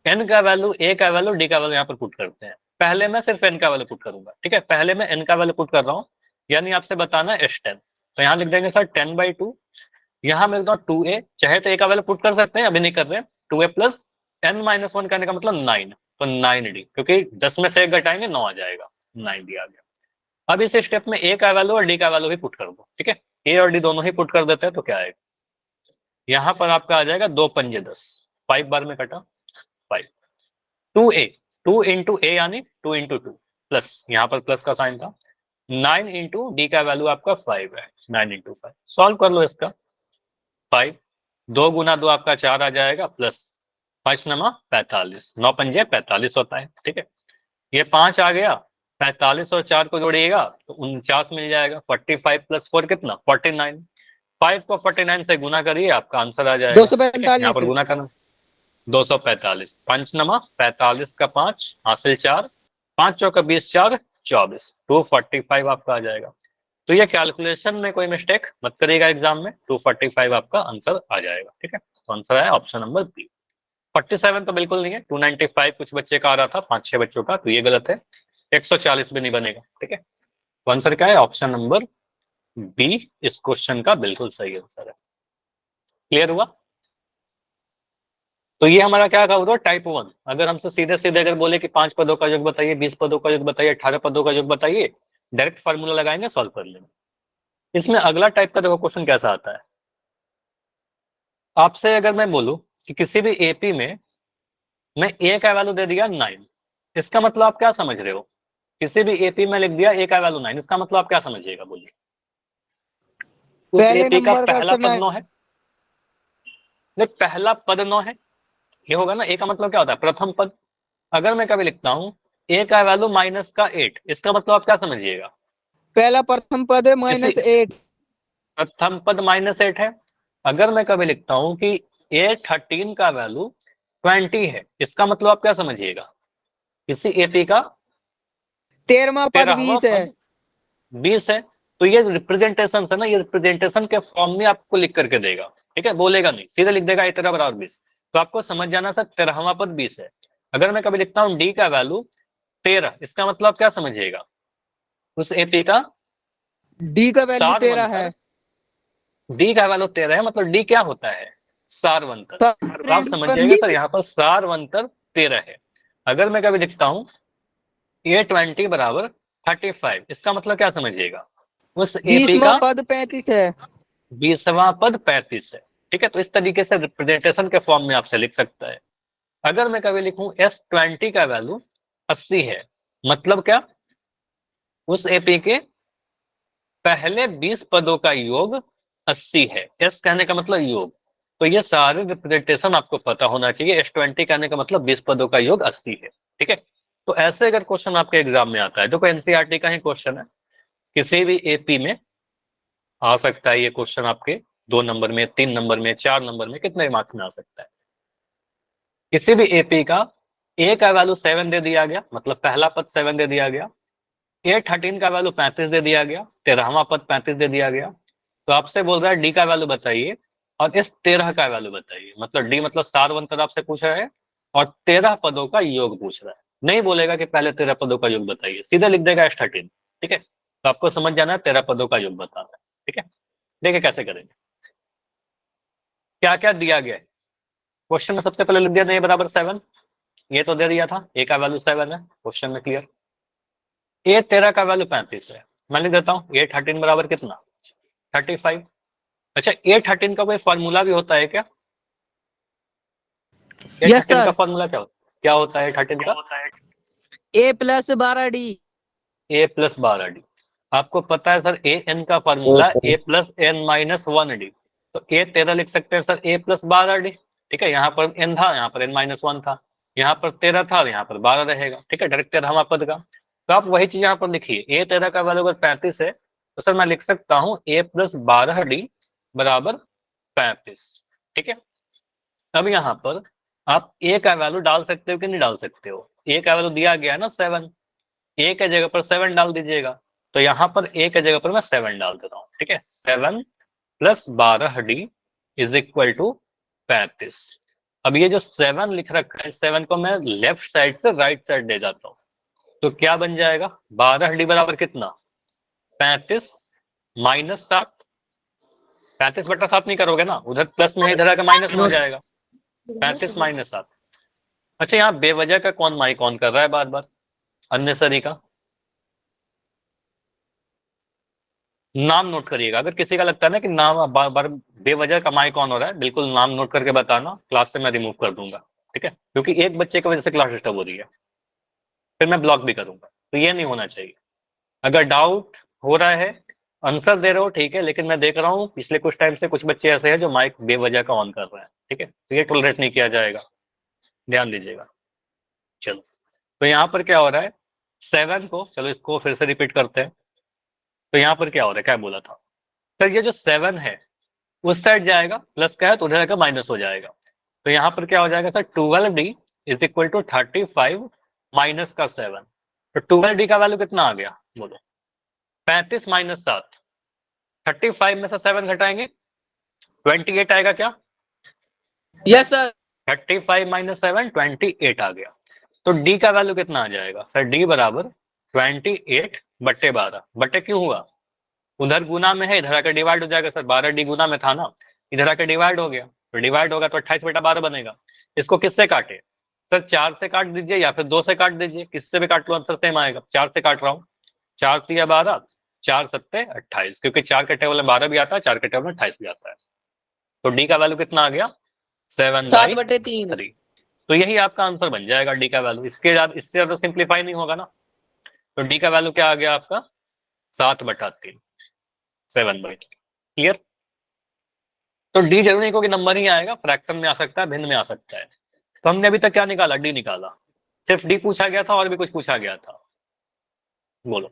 N का वैल्यू, ए का वैल्यू, डी का वैल्यू यहाँ पर पुट करते हैं। पहले मैं सिर्फ एन का वैल्यू पुट करूंगा, ठीक है, पहले मैं एन का वैल्यू पुट कर रहा हूँ, यानी आपसे बताना है S10, तो यहाँ लिख देंगे सर 10/2, यहाँ मैं लिखता हूँ 2a, चाहे तो ए का वैल्यू पुट कर सकते हैं, अभी नहीं कर रहे, 2a प्लस n-1 करने का मतलब 9, तो 9d, क्योंकि 10 में से 1 घटाएंगे 9 आ जाएगा, 9d आ गया। अब इस स्टेप में ए का वैल्यू और डी का वैल्यू भी पुट कर दो, ठीक है, ए और डी दोनों ही पुट कर देते हैं तो क्या आएगा, यहाँ पर आपका आ जाएगा 2 पंजे 10, 5 बार में कटा 5, 2a, 2 इंटू ए यानी 2 इंटू 2 प्लस, यहाँ पर प्लस का साइन था, 9 इंटू डी का वैल्यू आपका 5 है, 9 इंटू 5, सॉल्व कर लो इसका, 5, 2 गुना 2 आपका 4 आ जाएगा, प्लस 5 नमा 45, 9 पंजे 45 होता है, ठीक है, ये 5 आ गया, 45 और 4 को जोड़िएगा तो 49 मिल जाएगा, 45 प्लस 4 कितना 49, 5 को 49 से गुना करिए आपका आंसर आ जाएगा, ठीक है, यहाँ पर 245। गुना करना, 245, 5 नमा 45 का 5 हासिल 4, 5 चौका 20 4 24, 245 आपका आ जाएगा। तो ये कैलकुलेशन में कोई मिस्टेक मत करिएगा एग्जाम में, 245 आपका आंसर आ जाएगा, ठीक है, तो आंसर है ऑप्शन नंबर बी। 47 तो बिल्कुल नहीं है, 295 कुछ बच्चे का आ रहा था, 5-6 बच्चों का, तो ये गलत है, 140 भी नहीं बनेगा, ठीक है, तो आंसर क्या है, ऑप्शन नंबर बी इस क्वेश्चन का बिल्कुल सही आंसर है। क्लियर हुआ? तो ये हमारा क्या होगा, टाइप 1। अगर हमसे सीधे सीधे अगर बोले कि 5 पदों का योग बताइए, 20 पदों का योग बताइए, 18 पदों का योग बताइए, डायरेक्ट फार्मूला लगाएंगे, सॉल्व कर लेंगे। इसमें अगला टाइप का देखो क्वेश्चन कैसा आता है, आपसे अगर मैं बोलूं कि किसी भी एपी में मैं ए का वैल्यू दे दिया 9, इसका मतलब आप क्या समझ रहे हो, किसी भी एपी में लिख दिया ए का वैल्यू 9, इसका मतलब आप क्या समझिएगा, बोलिए। उस पहले एपी का नंबर का पहला पद समय। 9 है, नहीं पहला पद 9 है, ये होगा ना, ए का मतलब क्या होता है, प्रथम पद। अगर मैं कभी लिखता हूं ए का वैल्यू -8, इसका मतलब आप क्या समझिएगा, पहला प्रथम पद है -8। प्रथम पद -8 है। अगर मैं कभी लिखता हूं कि A13 का वैल्यू 20 है, इसका मतलब आप क्या समझिएगा, किसी एपी का 13वां पद 13वां 20 है। पद 20 है, तो ये रिप्रेजेंटेशन है ना, ये रिप्रेजेंटेशन के फॉर्म में आपको लिख करके देगा, ठीक है, बोलेगा नहीं, सीधे लिख देगा ए13 बराबर 20। तो आपको समझ जाना सर 13वां पद 20 है। अगर मैं कभी लिखता हूँ डी का वैल्यू 13, इसका मतलब क्या समझिएगा, उस एपी का डी का वैल्यू सार 13 वंतर, है। डी का वैल्यू 13 है, मतलब डी क्या होता है, सारवंतर। तो आप समझिएगा सर यहाँ पर सारवंतर 13 है। अगर मैं कभी लिखता हूँ A20 बराबर 35, इसका मतलब क्या समझिएगा, उस एपी 20वां का पद 35 है। 20वां पद 35 है। ठीक है, तो इस तरीके से रिप्रेजेंटेशन के फॉर्म में आपसे लिख सकता है। अगर मैं कभी लिखूं S20 का वैल्यू 80 है, मतलब क्या, उस एपी के पहले 20 पदों का योग 80 है। एस कहने का मतलब योग, तो ये सारे रिप्रेजेंटेशन आपको पता होना चाहिए। S20 कहने का मतलब 20 पदों का योग 80 है। ठीक है, तो ऐसे अगर क्वेश्चन आपके एग्जाम में आता है, देखो एनसीईआरटी का ही क्वेश्चन है, किसी भी एपी में आ सकता है ये क्वेश्चन, आपके 2 नंबर में, 3 नंबर में, 4 नंबर में, कितने मार्क्स में आ सकता है। किसी भी एपी का ए का वैल्यू 7 दे दिया गया, मतलब पहला पद 7 दे दिया गया, A13 का वैल्यू 35 दे दिया गया, 13वां पद 35 दे दिया गया, तो आपसे बोल रहा है डी का वैल्यू बताइए और इस 13 का वैल्यू बताइए। मतलब डी मतलब सारवंतर आपसे पूछ रहा है और 13 पदों का योग पूछ रहा है। नहीं बोलेगा कि पहले 13 पदों का योग बताइए, सीधे लिख देगा S13। ठीक है, तो आपको समझ जाना है 13 पदों का योग बताना है। ठीक है, देखिए कैसे करेंगे, क्या क्या दिया गया है क्वेश्चन में। सबसे पहले लिख दिया ए बराबर 7, ये तो दे दिया था, ए का वैल्यू 7 है क्वेश्चन में, क्लियर। A13 का वैल्यू 35 है, मैं लिख देता हूँ A13 बराबर कितना, 35। अच्छा, A13 का कोई फॉर्मूला भी होता है क्या, यस A13 का सर। फॉर्मूला क्या होता है A13 का, A+12D। A+12D। आपको पता है सर AN का फॉर्मूला A+N-1D, तो A13 लिख सकते हैं सर A+12D। ठीक है, यहाँ पर N था, यहाँ पर N-1 था, यहाँ पर 13 था और यहाँ पर 12 रहेगा। ठीक है, डायरेक्ट 13वां पद का। तो आप वही चीज यहाँ पर लिखिए, A13 का वैल्यू अगर 35 है तो सर मैं लिख सकता हूँ A+12D बराबर 35। ठीक है, अब यहाँ पर आप ए का वैल्यू डाल सकते हो कि नहीं डाल सकते हो, ए का वैल्यू दिया गया है ना 7, ए के जगह पर 7 डाल दीजिएगा। तो यहाँ पर ए के जगह पर मैं 7 डाल देता हूँ। ठीक है, 7+12D इज इक्वल टू 35। अब ये जो 7 लिख रखा है, 7 को मैं लेफ्ट साइड से राइट साइड ले जाता हूँ, तो क्या बन जाएगा, 12D बराबर कितना, 35 माइनस 7। 35/7 नहीं करोगे ना, उधर प्लस में है, इधर आकर माइनस में हो जाएगा, 35 माइनस 7। अच्छा, यहाँ बेवजह का कौन माइक ऑन कर रहा है बार बार, अननेसरी का, नाम नोट करिएगा। अगर किसी का लगता है ना कि नाम बार बार बेवजह का माइक ऑन हो रहा है, बिल्कुल नाम नोट करके बताना, क्लास से मैं रिमूव कर दूंगा। ठीक है, क्योंकि एक बच्चे की वजह से क्लास डिस्टर्ब हो रही है, फिर मैं ब्लॉक भी करूंगा, तो ये नहीं होना चाहिए। अगर डाउट हो रहा है, आंसर दे रहे हो ठीक है, लेकिन मैं देख रहा हूँ पिछले कुछ टाइम से कुछ बच्चे ऐसे हैं जो माइक बेवजह का ऑन कर रहे हैं। ठीक है, तो ये टॉलरेट नहीं किया जाएगा, ध्यान दीजिएगा। चलो, तो यहाँ पर क्या हो रहा है, 7 को, चलो इसको फिर से रिपीट करते हैं। तो यहाँ पर क्या हो रहा है, क्या बोला था सर, ये जो 7 है उस साइड जाएगा, प्लस का है तो उधर जाकर माइनस हो जाएगा। तो यहाँ पर क्या हो जाएगा sir, 12D is equal to 35 minus का 7। तो 12D का वैल्यू कितना आ गया, बोलो, 35 माइनस 7, 35 में से 7 घटाएंगे 28 आएगा क्या, यस सर। 35 माइनस 7 28 आ गया। तो डी का वैल्यू कितना आ जाएगा सर, डी बराबर 28/12। बटे क्यों हुआ, उधर गुना में है, इधर आकर डिवाइड हो जाएगा सर, 12D गुना में था ना, इधर आकर डिवाइड हो गया, तो डिवाइड होगा तो 28/12 बनेगा। इसको किससे काटे सर, 4 से काट दीजिए या फिर 2 से काट दीजिए, किससे भी काट लो आंसर सेम आएगा। 4 से काट रहा हूँ, 4 तिया 12, 4 सत्ते 28, क्योंकि 4 के टेबल में 12 भी आता है, 4 के टेबल में 28 भी आता है। तो डी का वैल्यू कितना आ गया, 7/3। तो यही आपका आंसर बन जाएगा डी का वैल्यू, इससे ज्यादा सिंप्लीफाई नहीं होगा ना। तो डी का वैल्यू क्या आ गया आपका, 7/3, 7/3। क्लियर। तो डी जरूरी नहीं कि नंबर ही आएगा, फ्रैक्शन में आ सकता है, भिन्न में आ सकता है। तो हमने अभी तक क्या निकाला, डी निकाला, सिर्फ डी पूछा गया था और भी कुछ पूछा गया था, बोलो।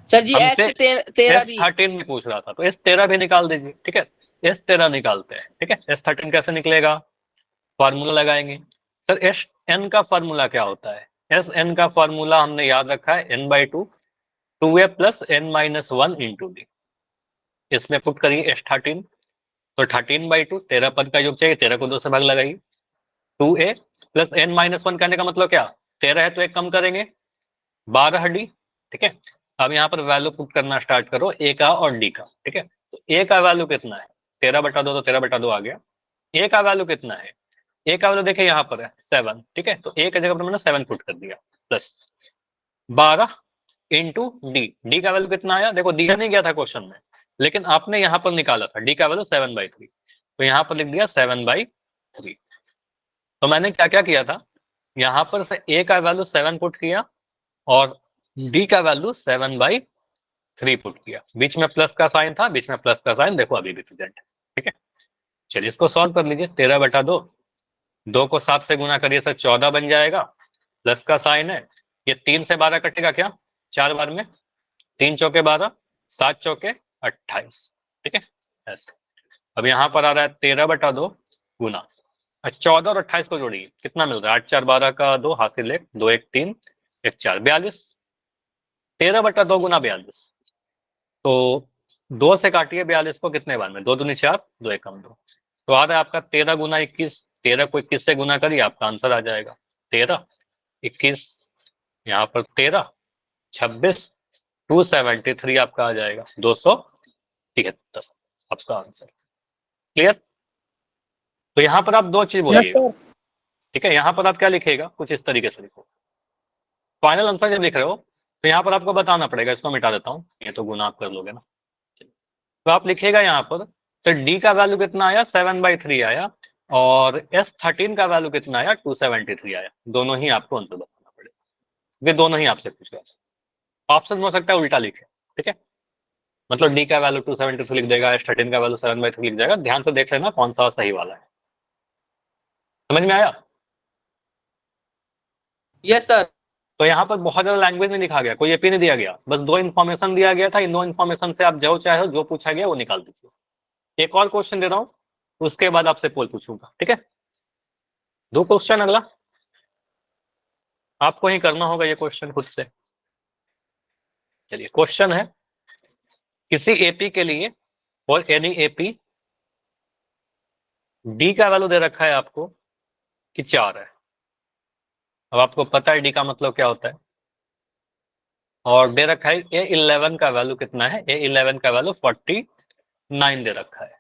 सर जी हमसे S13 भी। S13 में पूछ रहा था, तो S13 भी निकाल दीजिए। ठीक है, S13 निकालते हैं। ठीक है, S13 कैसे निकलेगा, फॉर्मूला लगाएंगे। सर Sn का फॉर्मूला क्या होता है, Sn का फॉर्मूला हमने याद रखा है n/2, 2a + n - 1 × d। इसमें पुट करिए S13, तो 13/2 13 पद का योग चाहिए, 13 को 2 से भाग लगाइए। 2a प्लस n-1 कहने का मतलब क्या, 13 है तो एक कम करेंगे 12d। ठीक है, अब यहाँ पर वैल्यू पुट करना स्टार्ट करो a का और d का। ठीक है, तो a का वैल्यू कितना है, 13/2 तो 13/2 आ गया। a का वैल्यू कितना है, a का वैल्यू देखिए यहाँ पर है 7। ठीक है, तो a की जगह पर मैंने 7 पुट कर दिया प्लस 12 इंटू डी का वैल्यू कितना आया, देखो दिया नहीं गया था क्वेश्चन में, लेकिन आपने यहाँ पर निकाला था, डी का वैल्यू 7/3, तो यहाँ पर लिख दिया 7/3। तो मैंने क्या क्या किया था, यहाँ पर से ए का वैल्यू 7 पुट किया और डी का वैल्यू 7/3 पुट किया, बीच में प्लस का साइन था, बीच में प्लस का साइन देखो अभी भी प्रेजेंट है। ठीक है, चलिए इसको सॉल्व कर लीजिए। 13/2, 2 को 7 से गुना करिए सर 14 बन जाएगा, प्लस का साइन है, ये 3 से 12 कटेगा क्या 4 बार में, 3 चौके 12, 7 चौके 28। ठीक है, ऐसे। अब यहाँ पर आ रहा है 13/2 गुना 14 और 28 को जोड़िए, कितना मिल रहा है, 8 4 12 का 2 हासिल 1, 2 1 3 1 4 42। 13/2 गुना 42, तो 2 से काटिए 42 को कितने बार में, 2 दूनी 4, 2 1 कम 2, तो आ रहा है आपका 13 गुना 21। 13 को 21 से गुना करिए आपका आंसर आ जाएगा 13 21, यहाँ पर 13 26 273 आपका आ जाएगा 273 आपका आंसर। क्लियर, तो यहाँ पर आप दो चीज बोलिएगा। ठीक है, यहाँ पर आप क्या लिखेगा, कुछ इस तरीके से लिखो, फाइनल आंसर जब लिख रहे हो तो यहाँ पर आपको बताना पड़ेगा, इसको मिटा देता हूँ, ये तो गुना आप कर लोगे ना। तो आप लिखेगा यहाँ पर, तो डी का वैल्यू कितना आया 7/3 आया, और S13 का वैल्यू कितना आया 273 आया, दोनों ही आपको आंसर बताना पड़ेगा, वे दोनों ही आपसे पूछ रहे हैं। ऑप्शन हो सकता है उल्टा लिखे। ठीक है, मतलब डी का वैल्यू 273 लिख देगा, S13 का वैल्यू 7/3 लिख जाएगा, ध्यान से देख लेना कौन सा सही वाला है। समझ में आया, यस सर। तो यहाँ पर बहुत ज्यादा लैंग्वेज नहीं लिखा गया, कोई एपी नहीं दिया गया, बस 2 इन्फॉर्मेशन दिया गया था, इन 2 इन्फॉर्मेशन से आप जो चाहे जो पूछा गया वो निकाल दीजिए। एक और क्वेश्चन दे रहा हूँ, उसके बाद आपसे पोल पूछूंगा। ठीक है, 2 क्वेश्चन, अगला आपको ही करना होगा ये क्वेश्चन खुद से। चलिए क्वेश्चन है, किसी एपी के लिए और एनी एपी डी का वैल्यू दे रखा है आपको कि 4 है। अब आपको पता है डी का मतलब क्या होता है, और दे रखा है A11 का वैल्यू कितना है, A11 का वैल्यू 49 दे रखा है।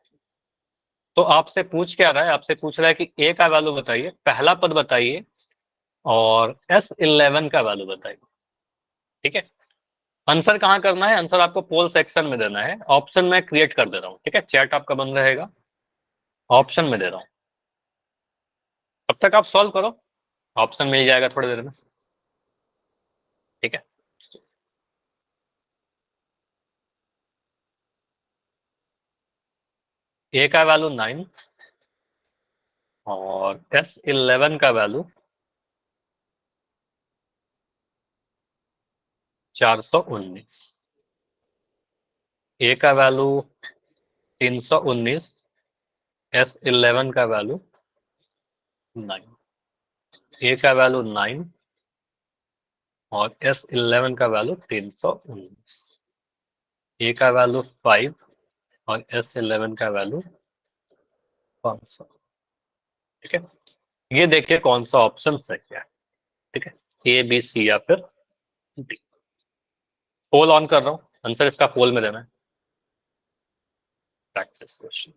तो आपसे पूछ क्या रहा है, आपसे पूछ रहा है कि ए का वैल्यू बताइए, पहला पद बताइए, और S11 का वैल्यू बताइए। ठीक है, आंसर कहाँ करना है, आंसर आपको पोल सेक्शन में देना है, ऑप्शन में क्रिएट कर दे रहा हूँ। ठीक है, चैट आपका बंद रहेगा, ऑप्शन में दे रहा हूँ, तब तक आप सॉल्व करो, ऑप्शन मिल जाएगा थोड़ी देर में। ठीक है, ए का वैल्यू 9 और S11 का वैल्यू 419, ए का वैल्यू 319, S11 का वैल्यू 9, ए का वैल्यू 9 और S11 का वैल्यू 319, ए का वैल्यू 5 और S11 का वैल्यू 500। ठीक है, ये देखिए कौन सा ऑप्शन सही है। ठीक है, ए बी सी या फिर डी। पोल ऑन कर रहा हूँ, आंसर इसका पोल में देना है, प्रैक्टिस क्वेश्चन।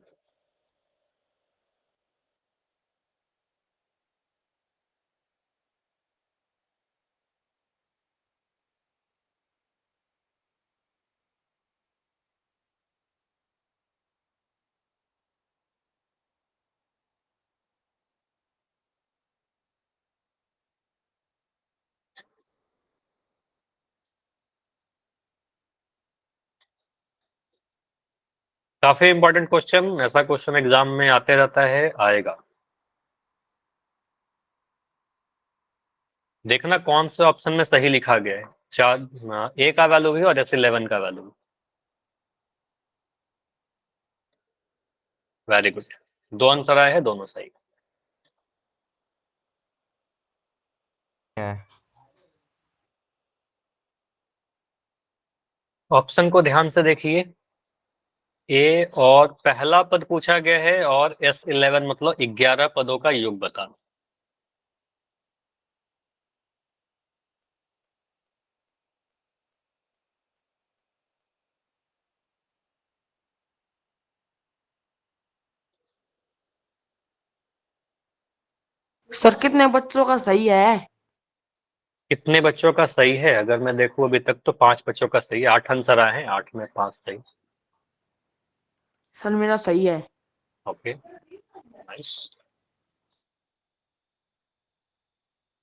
काफी इंपॉर्टेंट क्वेश्चन, ऐसा क्वेश्चन एग्जाम में आते रहता है, आएगा। देखना कौन से ऑप्शन में सही लिखा गया है, चार ए का वैल्यू भी और S11 का वैल्यू भी। वेरी गुड, 2 आंसर आए हैं, दोनों सही। है। ऑप्शन को ध्यान से देखिए, ए और पहला पद पूछा गया है और S11 मतलब 11 पदों का योग बताना। सर कितने बच्चों का सही है? कितने बच्चों का सही है? अगर मैं देखूं अभी तक तो 5 बच्चों का सही है। 8 आंसर आए हैं, 8 में 5 सही। सर मेरा सही है। Okay, nice.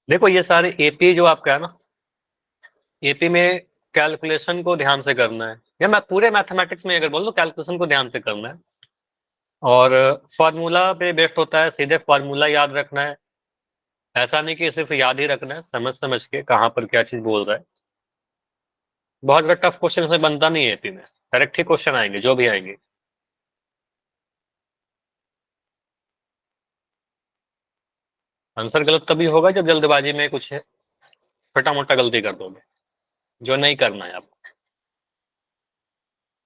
देखो ये सारे एपी जो आपका है ना, एपी में कैलकुलेशन को ध्यान से करना है, या मैं पूरे मैथमेटिक्स में अगर बोल दूं कैलकुलेशन को ध्यान से करना है और फार्मूला पे बेस्ड होता है, सीधे फार्मूला याद रखना है। ऐसा नहीं कि सिर्फ याद ही रखना है, समझ समझ के कहाँ पर क्या चीज बोल रहा है। बहुत ज्यादा टफ क्वेश्चन से बनता नहीं है एपी में, डायरेक्ट ही क्वेश्चन आएंगे जो भी आएंगे। आंसर गलत तभी होगा जब जल्दबाजी में कुछ छोटा मोटा गलती कर दोगे, जो नहीं करना है आपको।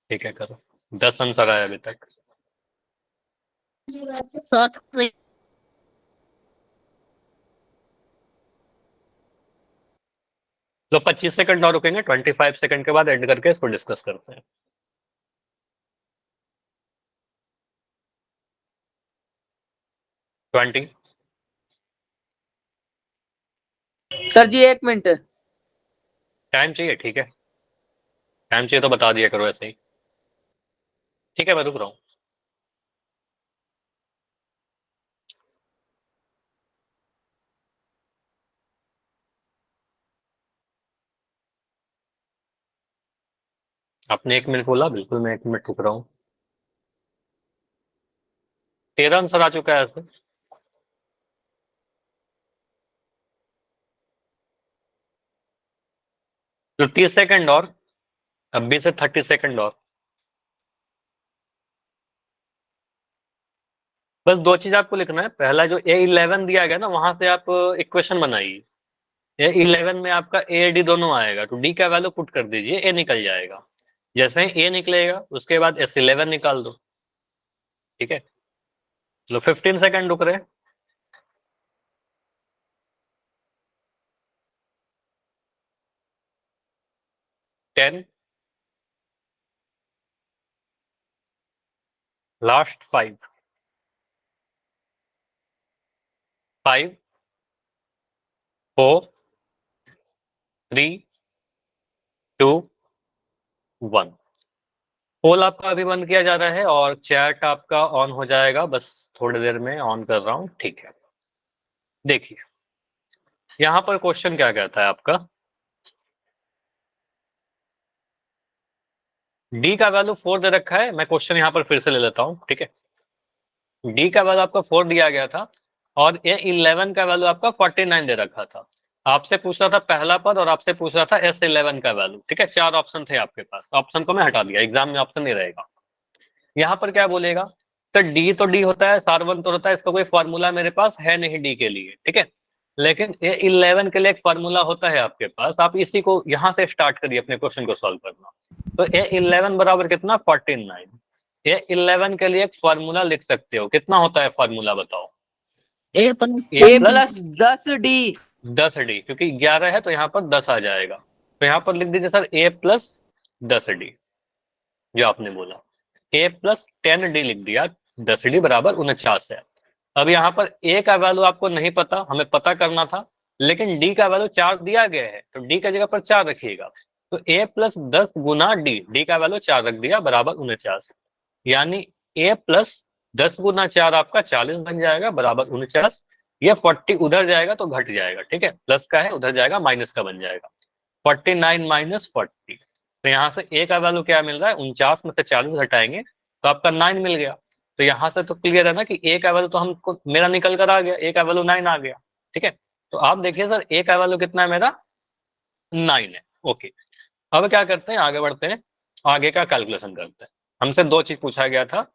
ठीक है, करो। 10 आंसर आया अभी तक। तो 25 सेकंड और रुकेंगे, 25 सेकंड के बाद एंड करके इसको डिस्कस करते हैं। ट्वेंटी। सर जी 1 मिनट। टाइम चाहिए? ठीक है, टाइम चाहिए तो बता दिया करो ऐसे ही। ठीक है, मैं रुक रहा हूँ। आपने 1 मिनट बोला, बिल्कुल मैं 1 मिनट रुक रहा हूँ। 13 आंसर आ चुका है ऐसे। तो 30 सेकंड और, अभी से 30 सेकंड और। बस दो चीज आपको लिखना है। पहला जो A11 दिया गया ना, वहां से आप इक्वेशन बनाइए। A11 में आपका A डी दोनों आएगा, तो डी का वैल्यू पुट कर दीजिए, ए निकल जाएगा। जैसे ही ए निकलेगा उसके बाद S11 निकाल दो। ठीक है, चलो 15 सेकंड रुक रहे हैं। Ten, last 5, 5, 4, 3, 2, 1। पोल आपका अभी बंद किया जा रहा है और चैट आपका ऑन हो जाएगा, बस थोड़ी देर में ऑन कर रहा हूं। ठीक है, देखिए यहां पर क्वेश्चन क्या कहता है आपका। डी का वैल्यू 4 दे रखा है। मैं क्वेश्चन यहां पर फिर से ले लेता हूं, ठीक है। डी का वैल्यू आपका 4 दिया गया था और A11 का वैल्यू आपका 49 दे रखा था। आपसे पूछ रहा था पहला पद और आपसे पूछ रहा था S11 का वैल्यू। ठीक है, 4 ऑप्शन थे आपके पास, ऑप्शन को मैं हटा दिया, एग्जाम में ऑप्शन नहीं रहेगा। यहाँ पर क्या बोलेगा, सर डी तो डी होता है, सार 1 तो होता है, इसका कोई फॉर्मूला मेरे पास है नहीं डी के लिए। ठीक है, लेकिन A11 के लिए एक फॉर्मूला होता है आपके पास, आप इसी को यहाँ से स्टार्ट करिए अपने क्वेश्चन को सॉल्व करना। तो A11 बराबर कितना, 49। A11 के लिए एक फॉर्मूला लिख सकते हो, कितना होता है फॉर्मूला बताओ। ए प्लस 10D। 10D, क्योंकि 11 है तो यहाँ पर 10 आ जाएगा। तो यहाँ पर लिख दीजिए सर A+10D, जो आपने बोला। A+10D लिख दिया, 10D बराबर 49 है। अब यहाँ पर A का वैल्यू आपको नहीं पता, हमें पता करना था, लेकिन D का वैल्यू 4 दिया गया है, तो D का जगह पर 4 रखिएगा। तो A+10 गुना D का वैल्यू 4 रख दिया बराबर 49, यानी A+10 गुना 4 आपका 40 बन जाएगा बराबर 49। ये 40 उधर जाएगा तो घट जाएगा, ठीक है, प्लस का है, उधर जाएगा माइनस का बन जाएगा। 49 माइनस 40, तो यहाँ से A का वैल्यू क्या मिल रहा है, 49 में से 40 घटाएंगे तो आपका 9 मिल गया। तो यहाँ से तो क्लियर है ना कि A का वैल्यू तो हमको मेरा निकल कर आ गया, A का वैल्यू 9 आ गया। ठीक है, तो आप देखिए सर A का वैल्यू कितना है मेरा, 9 है। ओके, अब क्या करते हैं, आगे बढ़ते हैं, आगे का कैलकुलेशन करते हैं। हमसे दो चीज पूछा गया था,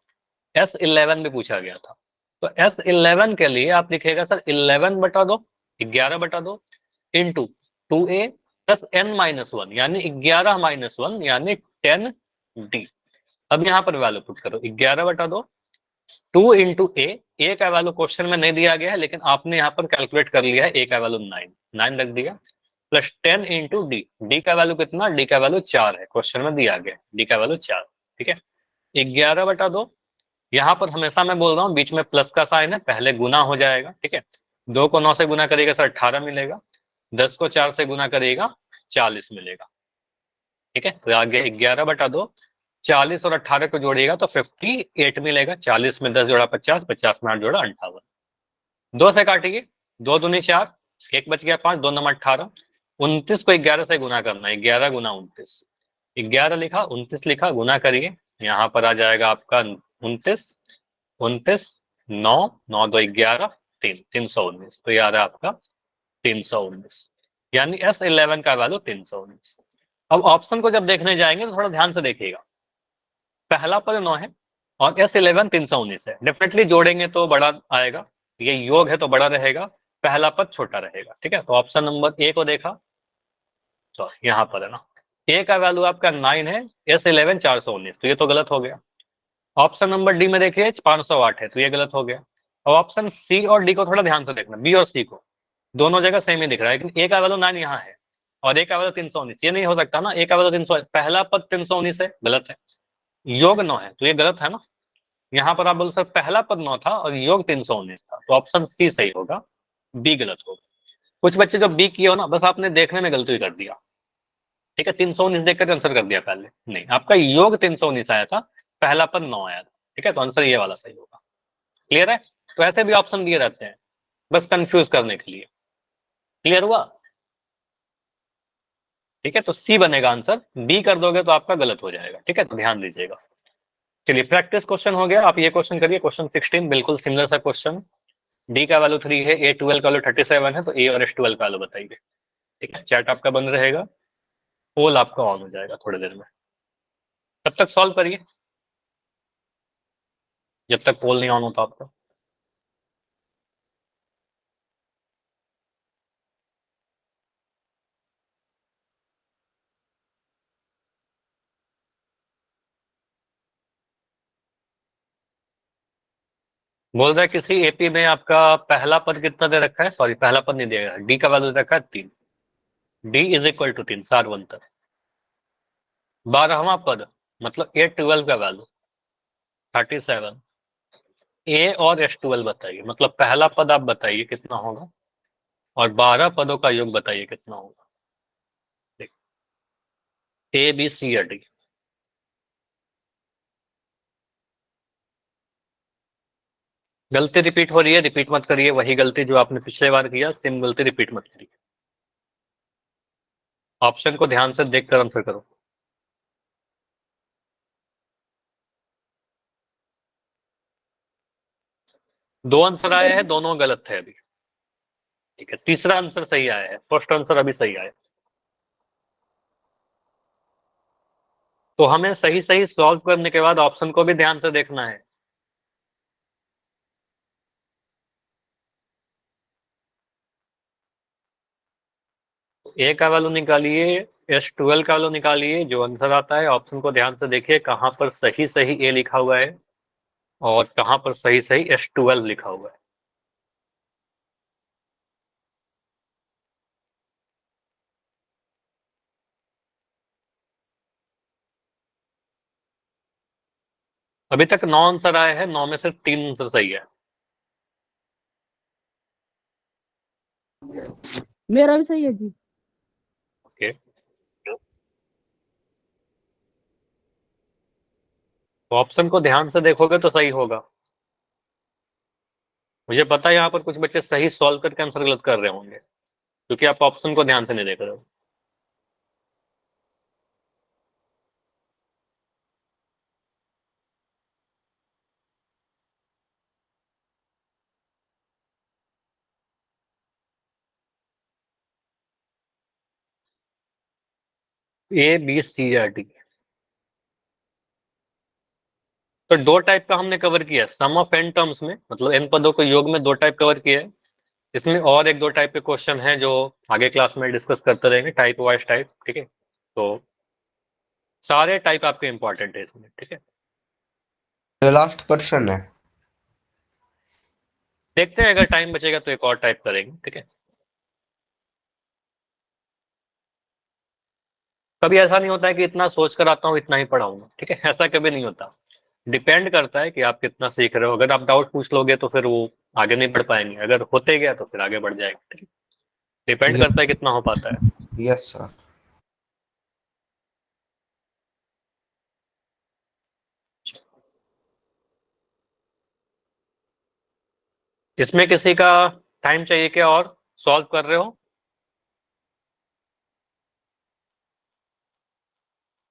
S11 भी पूछा गया था। तो S11 के लिए आप लिखेगा सर 11 बटा 2, 11 बटा 2 इंटू 2A प्लस N-1, यानी 11 - 1 यानी 10D। अब यहाँ पर वैल्यू पुट करो 11/2 2 इंटू ए का वैल्यू क्वेश्चन में नहीं दिया गया है, लेकिन आपने यहाँ पर कैलकुलेट कर लिया है। ए का वैल्यू 9 रख दिया, प्लस 10 इंटू डी का वैल्यू कितना, डी का वैल्यू 4 है, क्वेश्चन में दिया गया डी का वैल्यू 4। ठीक है, 11/2 यहाँ पर हमेशा मैं बोल रहा हूँ बीच में प्लस का साइन है, पहले गुना हो जाएगा। ठीक है, 2 को 9 से गुना करिएगा सर 18 मिलेगा, 10 को 4 से गुना करिएगा 40 मिलेगा। ठीक है, तो आगे 11/2 40 और 18 को जोड़िएगा तो 58 मिलेगा। 40 में 10 जोड़ा 50, 50 में 8 जोड़ा 58। 2 से काटिए, 2 दूनी 4, 1 बच गया 5, 2 नंबर 18। 29 को 11 से गुना करना है, 11 गुना 29, 11 लिखा 29 लिखा, गुना करिए, यहाँ पर आ जाएगा आपका 29, 29 9 9 2 11 3 319, तो यार आपका 319, यानी S11 का वैल्यू 319। अब ऑप्शन को जब देखने जाएंगे तो थोड़ा ध्यान से देखिएगा, पहला पद 9 है और S11 319 है, डेफिनेटली जोड़ेंगे तो बड़ा आएगा, ये योग है तो बड़ा रहेगा, पहला पद छोटा रहेगा। ठीक है, तो ऑप्शन नंबर ए को देखा तो यहाँ पर है ना, ए का वैल्यू आपका 9 है, S11 419, तो ये तो गलत हो गया। ऑप्शन नंबर डी में देखिए 508 है, तो ये गलत हो गया। और ऑप्शन सी और डी को थोड़ा ध्यान से देखना, बी और सी को दोनों जगह सेम ही दिख रहा है, लेकिन ए का वैल्यू 9 यहाँ है और ए का वैल्यू 319, ये नहीं हो सकता ना, ए का वैल्यू 300, पहला पद 319 है, गलत है। योग 9 है तो ये गलत है ना, यहाँ पर आप बोल सकते पहला पद 9 था और योग 319 था, तो ऑप्शन सी सही होगा, बी गलत होगा। कुछ बच्चे जो बी किए हो ना, बस आपने देखने में गलती कर दिया। ठीक है, 319 देखकर आंसर कर दिया पहले, नहीं, आपका योग 319 आया था, पहला पद 9 आया था। ठीक है, तो आंसर ये वाला सही होगा। क्लियर है, तो ऐसे भी ऑप्शन दिए रहते हैं बस कंफ्यूज करने के लिए। क्लियर हुआ? ठीक है, तो सी बनेगा आंसर, बी कर दोगे तो आपका गलत हो जाएगा। ठीक है, तो ध्यान दीजिएगा। चलिए प्रैक्टिस क्वेश्चन हो गया, आप ये क्वेश्चन करिए, क्वेश्चन 16 बिल्कुल सिमिलर सा क्वेश्चन। डी का वैल्यू 3 है, A12 का वैल्यू 37 है, तो ए और S12 का वैल्यू बताइए। ठीक है, चैट आपका बंद रहेगा, पोल आपका ऑन हो जाएगा थोड़ी देर में, तब तक सॉल्व करिए जब तक पोल नहीं ऑन होता आपका। बोल रहा है किसी एपी में आपका पहला पद कितना दे रखा है, सॉरी पहला पद नहीं दिया, डी का वैल्यू दे रखा है 3, डी इज इक्वल टू 3 सारवंतर। 12वां पद मतलब A12 का वैल्यू 37, ए और S12 बताइए, मतलब पहला पद आप बताइए कितना होगा और 12 पदों का योग बताइए कितना होगा। ए बी सी या डी, गलती रिपीट हो रही है, रिपीट मत करिए, वही गलती जो आपने पिछले बार किया सेम गलती रिपीट मत करिए। ऑप्शन को ध्यान से देखकर आंसर करो। दो आंसर आए हैं, दोनों गलत थे अभी। ठीक है, तीसरा आंसर सही आया है, फर्स्ट आंसर अभी सही आया। तो हमें सही सही सॉल्व करने के बाद ऑप्शन को भी ध्यान से देखना है। ए का वैल्यू निकालिए, S12 का वैल्यू निकालिए, जो आंसर आता है ऑप्शन को ध्यान से देखिए, कहां पर सही सही ए लिखा हुआ है और कहां पर सही सही S12 लिखा हुआ है। अभी तक 9 आंसर आए हैं, 9 में से 3 आंसर सही है। मेरा भी सही है जी। ओके, तो ऑप्शन को ध्यान से देखोगे तो सही होगा। मुझे पता है यहाँ पर कुछ बच्चे सही सॉल्व करके आंसर गलत कर रहे होंगे क्योंकि आप ऑप्शन को ध्यान से नहीं देख रहे हो। ए बी सी या डी, तो दो टाइप का हमने कवर किया, सम ऑफ एन टर्म्स में, मतलब एन पदों के योग में 2 टाइप कवर किया है। इसमें और 1-2 टाइप के क्वेश्चन हैं जो आगे क्लास में डिस्कस करते रहेंगे, टाइप वाइज टाइप। ठीक है, तो सारे टाइप आपके इंपॉर्टेंट है इसमें। ठीक है, लास्ट पर्सन है। देखते हैं, अगर टाइम बचेगा तो एक और टाइप करेंगे, ठीक है। कभी ऐसा नहीं होता है कि इतना सोच कर आता हूँ इतना ही पढ़ाऊंगा, ठीक है, ऐसा कभी नहीं होता। डिपेंड करता है कि आप कितना सीख रहे हो। अगर आप डाउट पूछ लोगे तो फिर वो आगे नहीं बढ़ पाएंगे, अगर होते गया तो फिर आगे बढ़ जाएगा, ठीक है। डिपेंड करता है कितना हो पाता है। Yes sir. इसमें किसी का टाइम चाहिए क्या और सॉल्व कर रहे हो?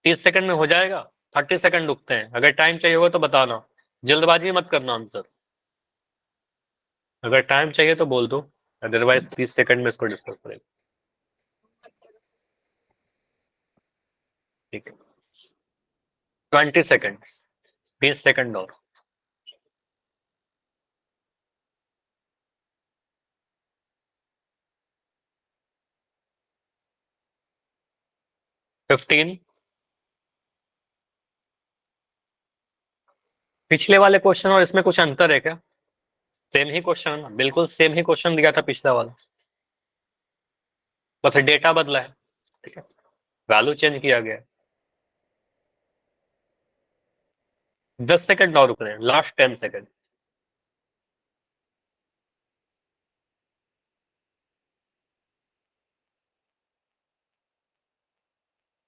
30 सेकंड में हो जाएगा, 30 सेकंड रुकते हैं। अगर टाइम चाहिए होगा तो बताना, जल्दबाजी मत करना आंसर। अगर टाइम चाहिए तो बोल दो, अदरवाइज 30 सेकंड में इसको डिस्कस करेंगे, ठीक है। 20 सेकंड, 20 सेकंड और। फिफ्टीन। पिछले वाले क्वेश्चन और इसमें कुछ अंतर है क्या? सेम ही क्वेश्चन है ना, बिल्कुल सेम ही क्वेश्चन दिया था पिछला वाला, बस डेटा बदला है, ठीक है, वैल्यू चेंज किया गया है। 10 सेकंड और रुक रहे हैं, लास्ट 10 सेकंड।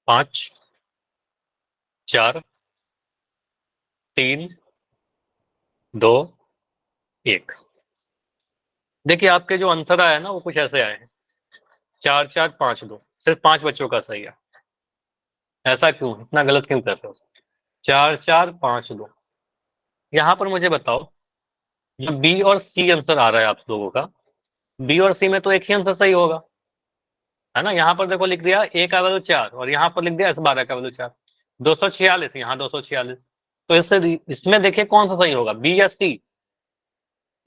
5, 4, 3, 2, 1। देखिए आपके जो आंसर आया ना वो कुछ ऐसे आए हैं, 4, 4, 5, 2। सिर्फ 5 बच्चों का सही है। ऐसा क्यों, इतना गलत क्यों कर रहे हो? 4, 4, 5, 2। यहाँ पर मुझे बताओ, जो बी और सी आंसर आ रहा है आप लोगों का, बी और सी में तो एक ही आंसर सही होगा, है ना। यहाँ पर देखो लिख दिया ए का वैल्यू 4 और यहाँ पर लिख दिया S12 का वैल्यू 4। 246, यहाँ 246। तो इससे इसमें देखिए कौन सा सही होगा, बी या सी?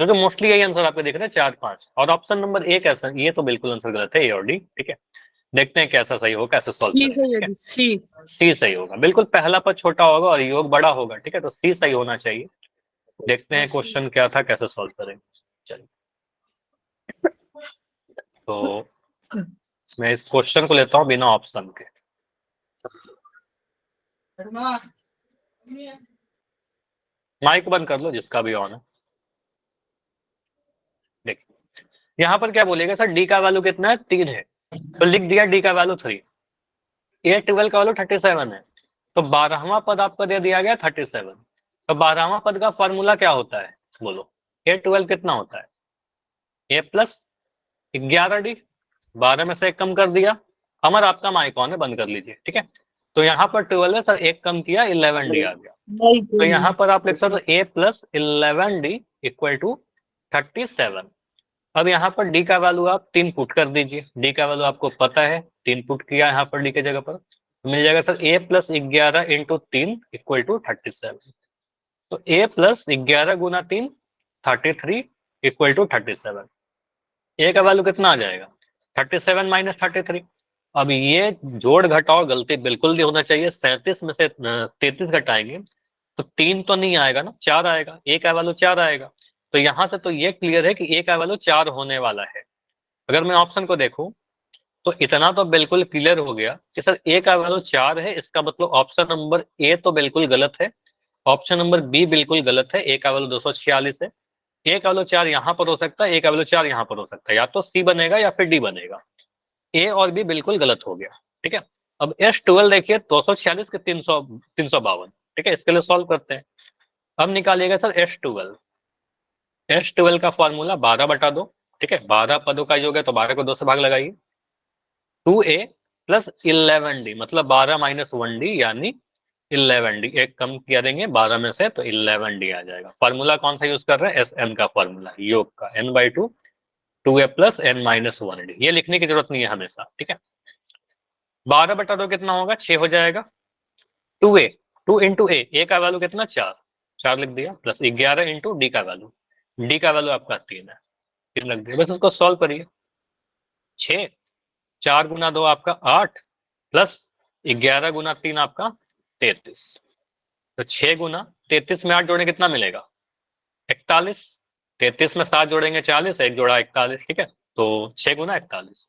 क्योंकि मोस्टली यही आंसर आपके दिख रहे हैं 4, 5। और ऑप्शन नंबर ए कैसा, ये तो बिल्कुल आंसर गलत है, ए और डी, ठीक है। देखते हैं कैसा सही होगा, कैसे सॉल्व सी करेंगे, सही है ठीक है। जी, सी। सी सही होगा, बिल्कुल पहला पद छोटा होगा और योग बड़ा होगा, ठीक है, तो सी सही होना चाहिए। देखते हैं क्वेश्चन क्या था, कैसे सॉल्व करेंगे। चलिए, तो मैं इस क्वेश्चन को लेता हूँ बिना ऑप्शन के। माइक बंद कर लो जिसका भी ऑन है। देखिए यहाँ पर क्या बोलेगा सर, डी का वैल्यू कितना है, 3 है, तो लिख दिया डी का वैल्यू 3। ए 12 का वैल्यू 37 है, तो 12वां पद आपका दे दिया गया 37। तो 12वां पद का फॉर्मूला क्या होता है, बोलो। ए 12 कितना होता है, ए प्लस 11 डी। 12 में से एक कम कर दिया। अमर आपका माइक ऑन है, बंद कर लीजिए, ठीक है। तो यहाँ पर 12 है सर, एक कम किया 11 डी आ गया। तो यहाँ पर आप लिख सकते हो ए प्लस 11 डी इक्वल टू 37। अब यहाँ पर डी का वैल्यू आप 3 पुट कर दीजिए, डी का वैल्यू आपको पता है, 3 पुट किया यहाँ पर डी के जगह पर, तो मिल जाएगा sir A plus 11 into 3 equal to 37। तो ए प्लस 11 गुना 3 33 इक्वल टू 37। ए का वैल्यू कितना आ जाएगा, 37 माइनस 33। अब ये जोड़ घटाओ गलती बिल्कुल नहीं होना चाहिए। 37 में से 33 घटाएंगे तो 3 तो नहीं आएगा ना, 4 आएगा, ए का वैल्यू 4 आएगा। तो यहां से तो ये क्लियर है कि ए का वैल्यू 4 होने वाला है। अगर मैं ऑप्शन को देखूं तो इतना तो बिल्कुल क्लियर हो गया कि सर ए का वैल्यू 4 है, इसका मतलब ऑप्शन नंबर ए तो बिल्कुल गलत है, ऑप्शन नंबर बी बिल्कुल गलत है। ए का वैल्यू 246 है, ए का वैल्यू 4 यहाँ पर हो सकता है, ए का वैल्यू 4 यहाँ पर हो सकता है, या तो सी बनेगा या फिर डी बनेगा। ए और बी बिल्कुल गलत हो गया, ठीक है। अब S12 देखिए 246 के 352, ठीक है, इसके लिए सॉल्व करते हैं। अब निकालिएगा सर S12। S12 का फॉर्मूला 12/2, ठीक है, 12 पदों का योग है तो 12 को 2 से भाग लगाइए। 2a प्लस 11d मतलब 12 माइनस 1d यानी 11d। एक कम किया देंगे 12 में से तो 11d आ जाएगा। फॉर्मूला कौन सा यूज कर रहे हैं, Sn का फॉर्मूला, योग का, n/2 2a plus n minus 1d। ये लिखने की जरूरत नहीं है हमेशा, ठीक है। 12/2 कितना होगा, 6 हो जाएगा। 2a, 2 इंटू ए का वैल्यू कितना, 4, 4 लिख दिया, प्लस 11 इंटू डी का वैल्यू, डी का वैल्यू आपका 3 है, 3 लग दिया। बस इसको सॉल्व करिए। 6, 4 गुना 2 आपका 8 प्लस 11 गुना 3 आपका 33। तो 6 गुना 33 में 8 जोड़ें कितना मिलेगा? 41। 33 में 7 जोड़ेंगे 40, एक जोड़ा 41, ठीक है। तो 6 गुना 41,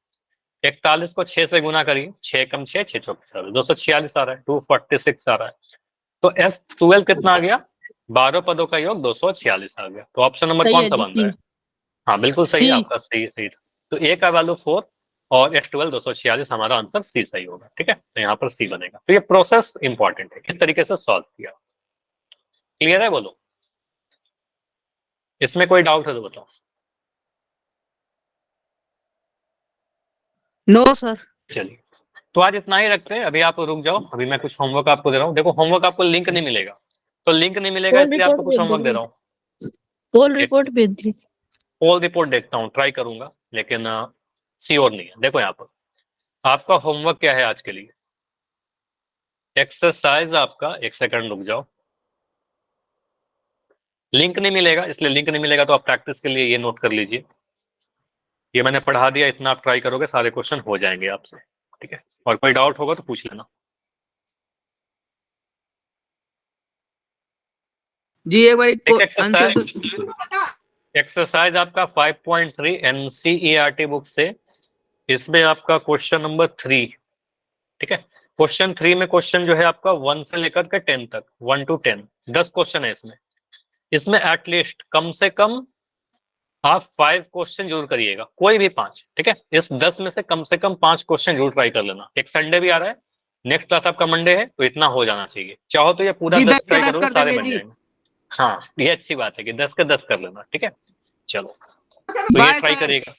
41 को 6 से गुना करिए, 6 कम 6, 6 चौक 246 आ रहा है, 246 आ रहा है। तो S12 कितना आ गया? 12 पदों का योग 246 आ गया। तो ऑप्शन नंबर सही कौन है सा जी, बन रहा है? हाँ बिल्कुल सही है सी। आपका, सही था। तो ए का वैल्यू 4 और S12 246, हमारा आंसर सी सही होगा, ठीक है। तो यहाँ पर सी बनेगा। तो ये प्रोसेस इंपॉर्टेंट है, किस तरीके से सॉल्व किया। क्लियर है? बोलो, इसमें कोई डाउट है तो बताओ। No sir. चलिए, तो आज इतना ही रखते हैं। अभी आप रुक जाओ, अभी मैं कुछ होमवर्क आपको दे रहा हूँ। देखो, होमवर्क आपको लिंक नहीं मिलेगा, तो लिंक नहीं मिलेगा पोल इसलिए रिपोर्ट आपको कुछ भेज होमवर्क दे दीजिए, रहा हूँ। पोल रिपोर्ट भेज दीजिए। पोल रिपोर्ट देखता हूँ, ट्राई करूंगा, लेकिन श्योर नहीं है। देखो यहाँ पर आपका होमवर्क क्या है आज के लिए। एक्सरसाइज आपका, एक सेकंड रुक जाओ, लिंक नहीं मिलेगा, इसलिए लिंक नहीं मिलेगा तो आप प्रैक्टिस के लिए ये नोट कर लीजिए। ये मैंने पढ़ा दिया, इतना आप ट्राई करोगे सारे क्वेश्चन हो जाएंगे आपसे, ठीक है। और कोई डाउट होगा तो पूछ लेना। जी एक बार एक आंसर एक्सरसाइज आपका 5.3 NCERT बुक से, इसमें आपका क्वेश्चन नंबर 3, ठीक है। क्वेश्चन 3 में क्वेश्चन जो है आपका 1 से लेकर के 10 तक, 1 to 10, 10 क्वेश्चन है इसमें। इसमें एटलीस्ट कम से कम आप 5 क्वेश्चन जरूर करिएगा, कोई भी 5, ठीक है। इस 10 में से कम 5 क्वेश्चन जरूर ट्राई कर लेना। एक संडे भी आ रहा है, नेक्स्ट क्लास आपका मंडे है, तो इतना हो जाना चाहिए। चाहो तो ये पूरा जी 10 10 ट्राई के 10 करोगे, कर सारे देंगे बन जी। जाएंगे। हाँ, ये अच्छी बात है कि 10 के 10 कर लेना, ठीक है। चलो, तो ये बाय ट्राई सर। करिएगा।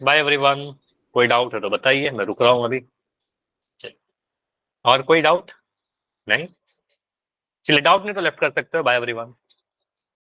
Bye everyone. कोई डाउट है तो बताइए, मैं रुक रहा हूँ अभी। चलिए, और कोई डाउट नहीं? चलिए, डाउट नहीं तो लेफ्ट कर सकते हो। Bye everyone.